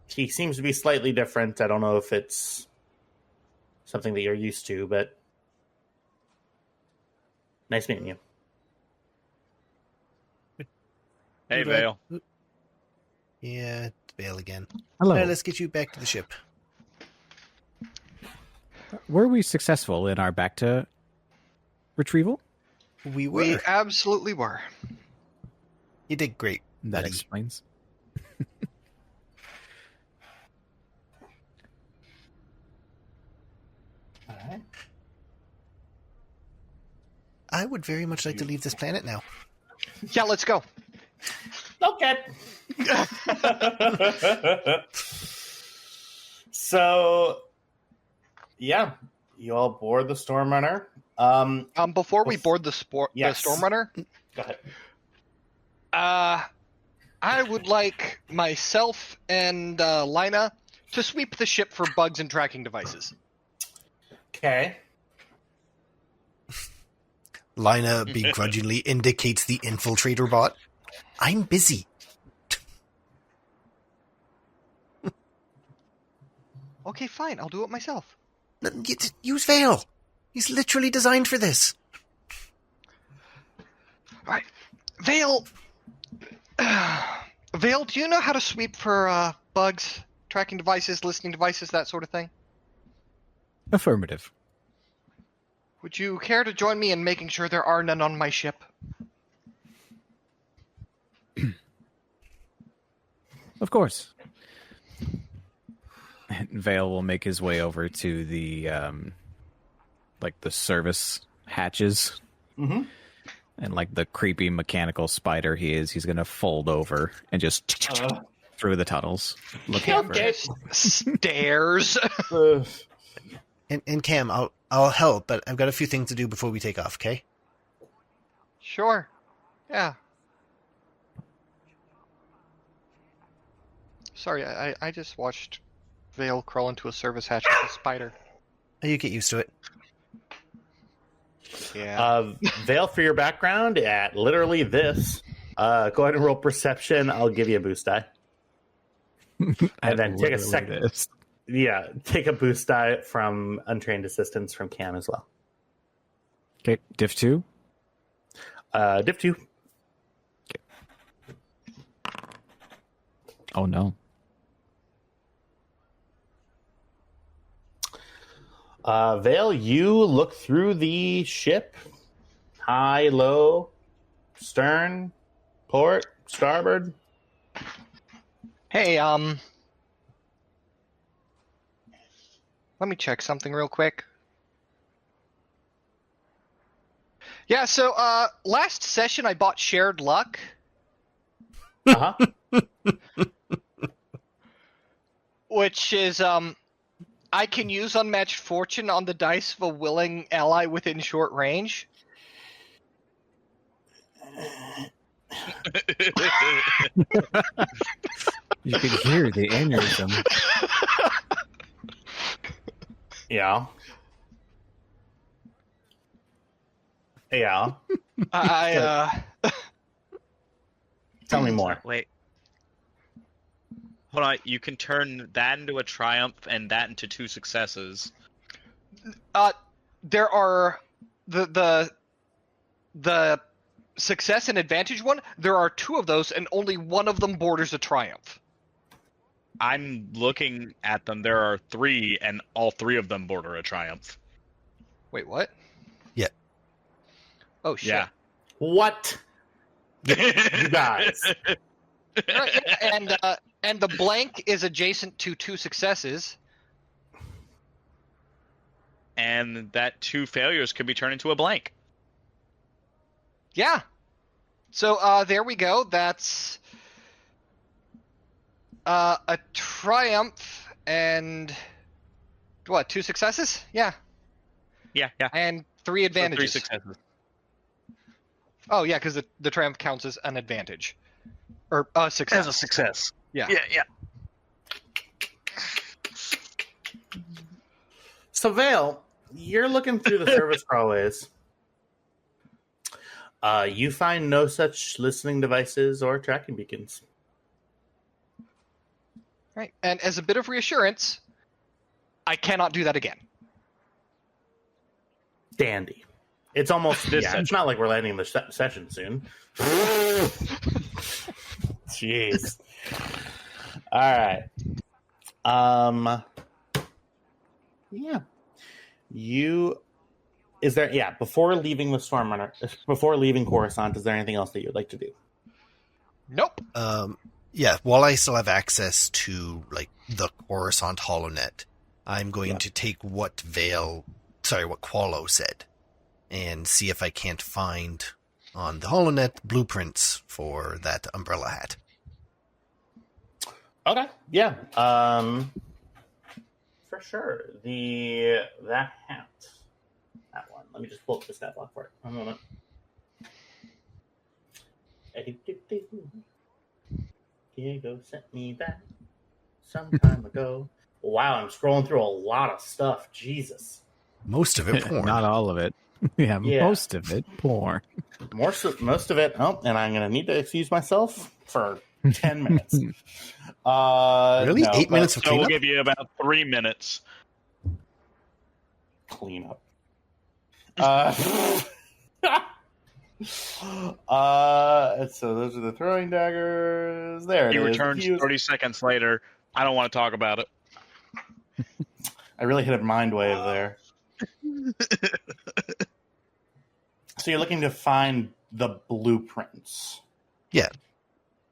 He seems to be slightly different. I don't know if it's something that you're used to, but nice meeting you." Hey, Vale. Yeah, it's Vale again. Hello. All right, let's get you back to the ship. Were we successful in our Bacta retrieval? We were. We absolutely were. You did great. That buddy. explains. All right. I would very much like to leave this planet now. Yeah, let's go. Okay. So, yeah, you all board the Stormrunner. Before we board the Yes. Stormrunner, Go ahead. I would like myself and Lina to sweep the ship for bugs and tracking devices. Okay. Lina begrudgingly indicates the infiltrator bot. I'm busy. Okay, fine. I'll do it myself. Use Vale. He's literally designed for this. All right, Vale. Vale, do you know how to sweep for bugs, tracking devices, listening devices, that sort of thing? Affirmative. Would you care to join me in making sure there are none on my ship? Of course. And Vale will make his way over to the the service hatches. Mm-hmm. And like the creepy mechanical spider he is, he's gonna fold over and just through the tunnels. Looking for Stairs. And Cam, I'll help, but I've got a few things to do before we take off, okay? Sure. Yeah. Sorry, I just watched Vale crawl into a service hatch with a spider. You get used to it. Yeah. Vale, for your background at literally this. Go ahead and roll perception. I'll give you a boost die. And then take a second. Yeah, take a boost die from untrained assistance from Cam as well. Okay, diff 2. Diff 2. Oh no. Vale, you look through the ship. High, low, stern, port, starboard. Hey, let me check something real quick. Yeah, so, last session I bought Shared Luck. Uh-huh. Which is, I can use Unmatched Fortune on the dice of a willing ally within short range. You could hear the aneurysm. Yeah. Yeah. Tell me more. Wait. Hold on. You can turn that into a triumph and that into 2 successes. There are the success and advantage one. There are 2 of those, and only one of them borders a triumph. I'm looking at them. There are 3, and all 3 of them border a triumph. Wait, what? Yeah. Oh shit. Yeah. What? You guys. Right, yeah, and the blank is adjacent to 2 successes. And that 2 failures could be turned into a blank. Yeah. So there we go. That's a triumph and what? 2 successes? Yeah. Yeah. And 3 advantages. 3 successes. Oh yeah, because the triumph counts as an advantage or a success. As a success. Yeah. Yeah. So, Vale, you're looking through the service crawlways. You find no such listening devices or tracking beacons. Right. And as a bit of reassurance, I cannot do that again. Dandy. It's almost This It's not like we're landing the session soon. Jeez. All right. Yeah. Before leaving the Stormrunner, before leaving Coruscant, is there anything else that you'd like to do? Nope. Yeah, while I still have access to like the Coruscant HoloNet, I'm going to take what Qualo said, and see if I can't find on the HoloNet blueprints for that umbrella hat. Okay. Yeah. For sure. That hat. That one. Let me just pull up the stat block for it. One moment. Diego sent me that some time ago. Wow, I'm scrolling through a lot of stuff. Jesus. Most of it porn. Not all of it. Yeah, most of it porn. Most of it. Oh, and I'm going to need to excuse myself for 10 minutes. Really? 8 minutes of So we'll cleanup? give you about 3 minutes. Cleanup. So those are the throwing daggers. There it He is. returns 30 seconds later. I don't want to talk about it. I really hit a mind wave there. So you're looking to find the blueprints. Yeah.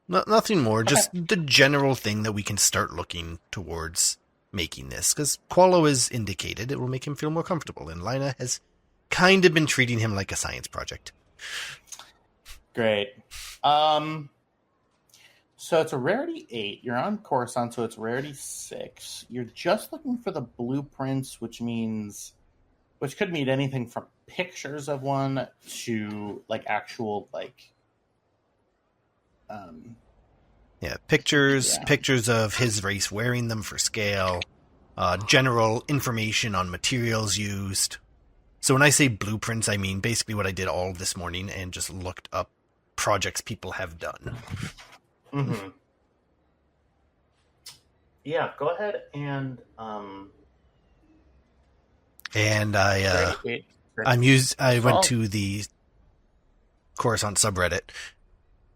Nothing more, just the general thing that we can start looking towards making this. Because Qualo has indicated it will make him feel more comfortable, and Lina has kind of been treating him like a science project. Great. So it's a rarity 8. You're on Coruscant, so it's rarity 6. You're just looking for the blueprints, which could mean anything from pictures of one to like actual Yeah, pictures of his race wearing them for scale, general information on materials used. So when I say blueprints, I mean basically what I did all this morning and just looked up projects people have done. Mm-hmm. Yeah, go ahead and I went to the Coruscant subreddit,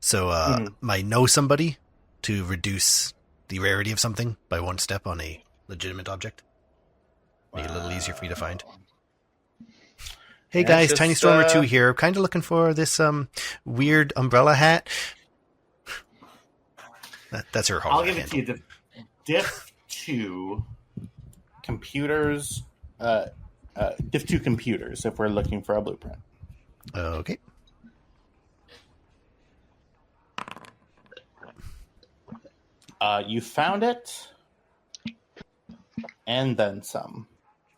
so I know somebody to reduce the rarity of something by 1 step on a legitimate object. Make it a little easier for you to find. Hey guys, just, Tiny Stormer 2 here. Kind of looking for this weird umbrella hat. That's her home. I'll give it to you. Diff 2 computers. Diff 2 computers. If we're looking for a blueprint. Okay. You found it, and then some.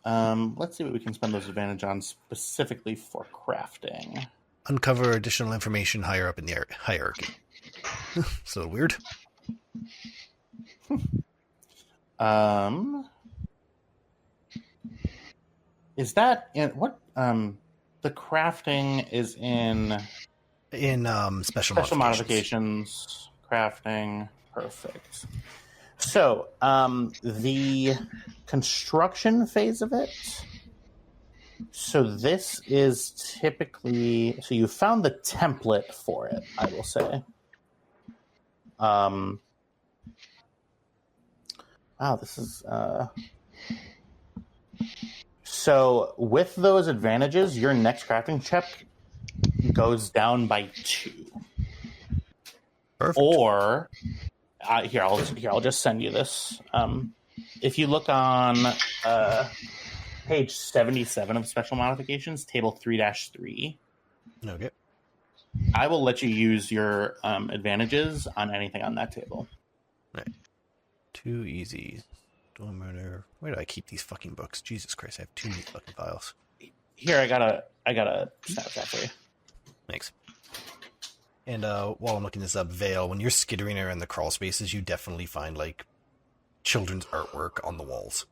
Let's see what we can spend those advantage on specifically for crafting. Uncover additional information higher up in the hierarchy. It's a little weird. Is that in what? The crafting is in special modifications. Crafting, perfect. So, the construction phase of it. So this is typically, so you found the template for it, I will say. This is, so with those advantages, your next crafting check goes down by 2. Perfect. Or, here, I'll just send you this. If you look on page 77 of special modifications, table 3-3. Okay. I will let you use your advantages on anything on that table. Right. Too easy. Stormrunner. Where do I keep these fucking books? Jesus Christ, I have too many fucking files. Here, I got a Snapchat for you. Thanks. And while I'm looking this up, Vale, when you're skittering around the crawl spaces, you definitely find, like, children's artwork on the walls.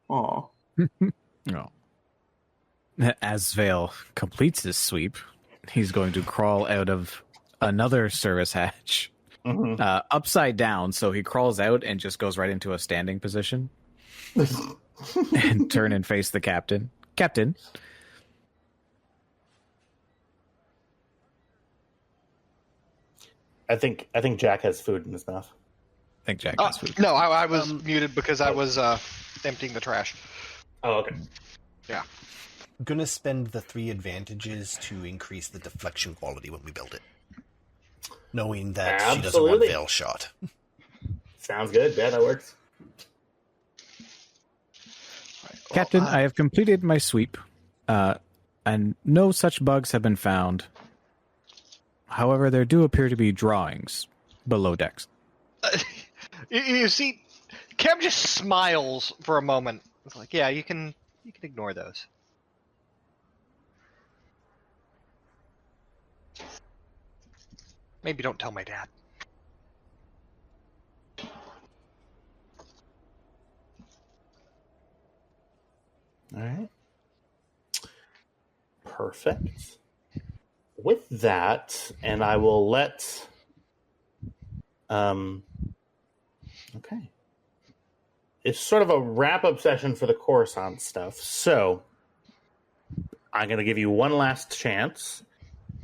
Aw. No. As Vale completes his sweep, he's going to crawl out of another service hatch, upside down, so he crawls out and just goes right into a standing position and turn and face the captain. Captain. I think Jack has food in his mouth. I think Jack has food. No, I was muted because I was emptying the trash. Oh, okay. Yeah. I'm going to spend the 3 advantages to increase the deflection quality when we build it. Knowing that she doesn't want Vale shot. Sounds good. Yeah, that works. Captain, I have completed my sweep, and no such bugs have been found. However, there do appear to be drawings below decks. You see, Kev just smiles for a moment. It's like, yeah, you can ignore those. Maybe don't tell my dad. All right. Perfect. With that, and I will let... Okay. It's sort of a wrap-up session for the Coruscant stuff. So, I'm going to give you one last chance.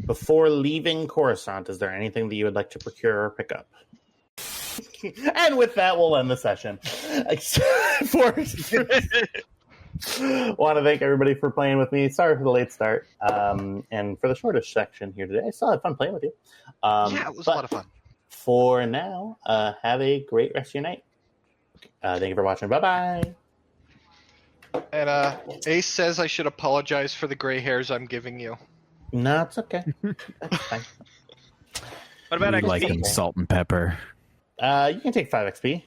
Before leaving Coruscant, is there anything that you would like to procure or pick up? And with that, we'll end the session. Want to thank everybody for playing with me. Sorry for the late start. And for the shortest section here today, I still had fun playing with you. Yeah, it was a lot of fun. For now, have a great rest of your night. Thank you for watching. Bye-bye. And Ace says I should apologize for the gray hairs I'm giving you. No, it's okay. That's fine. What about We XP? like them salt and pepper. You can take 5 XP.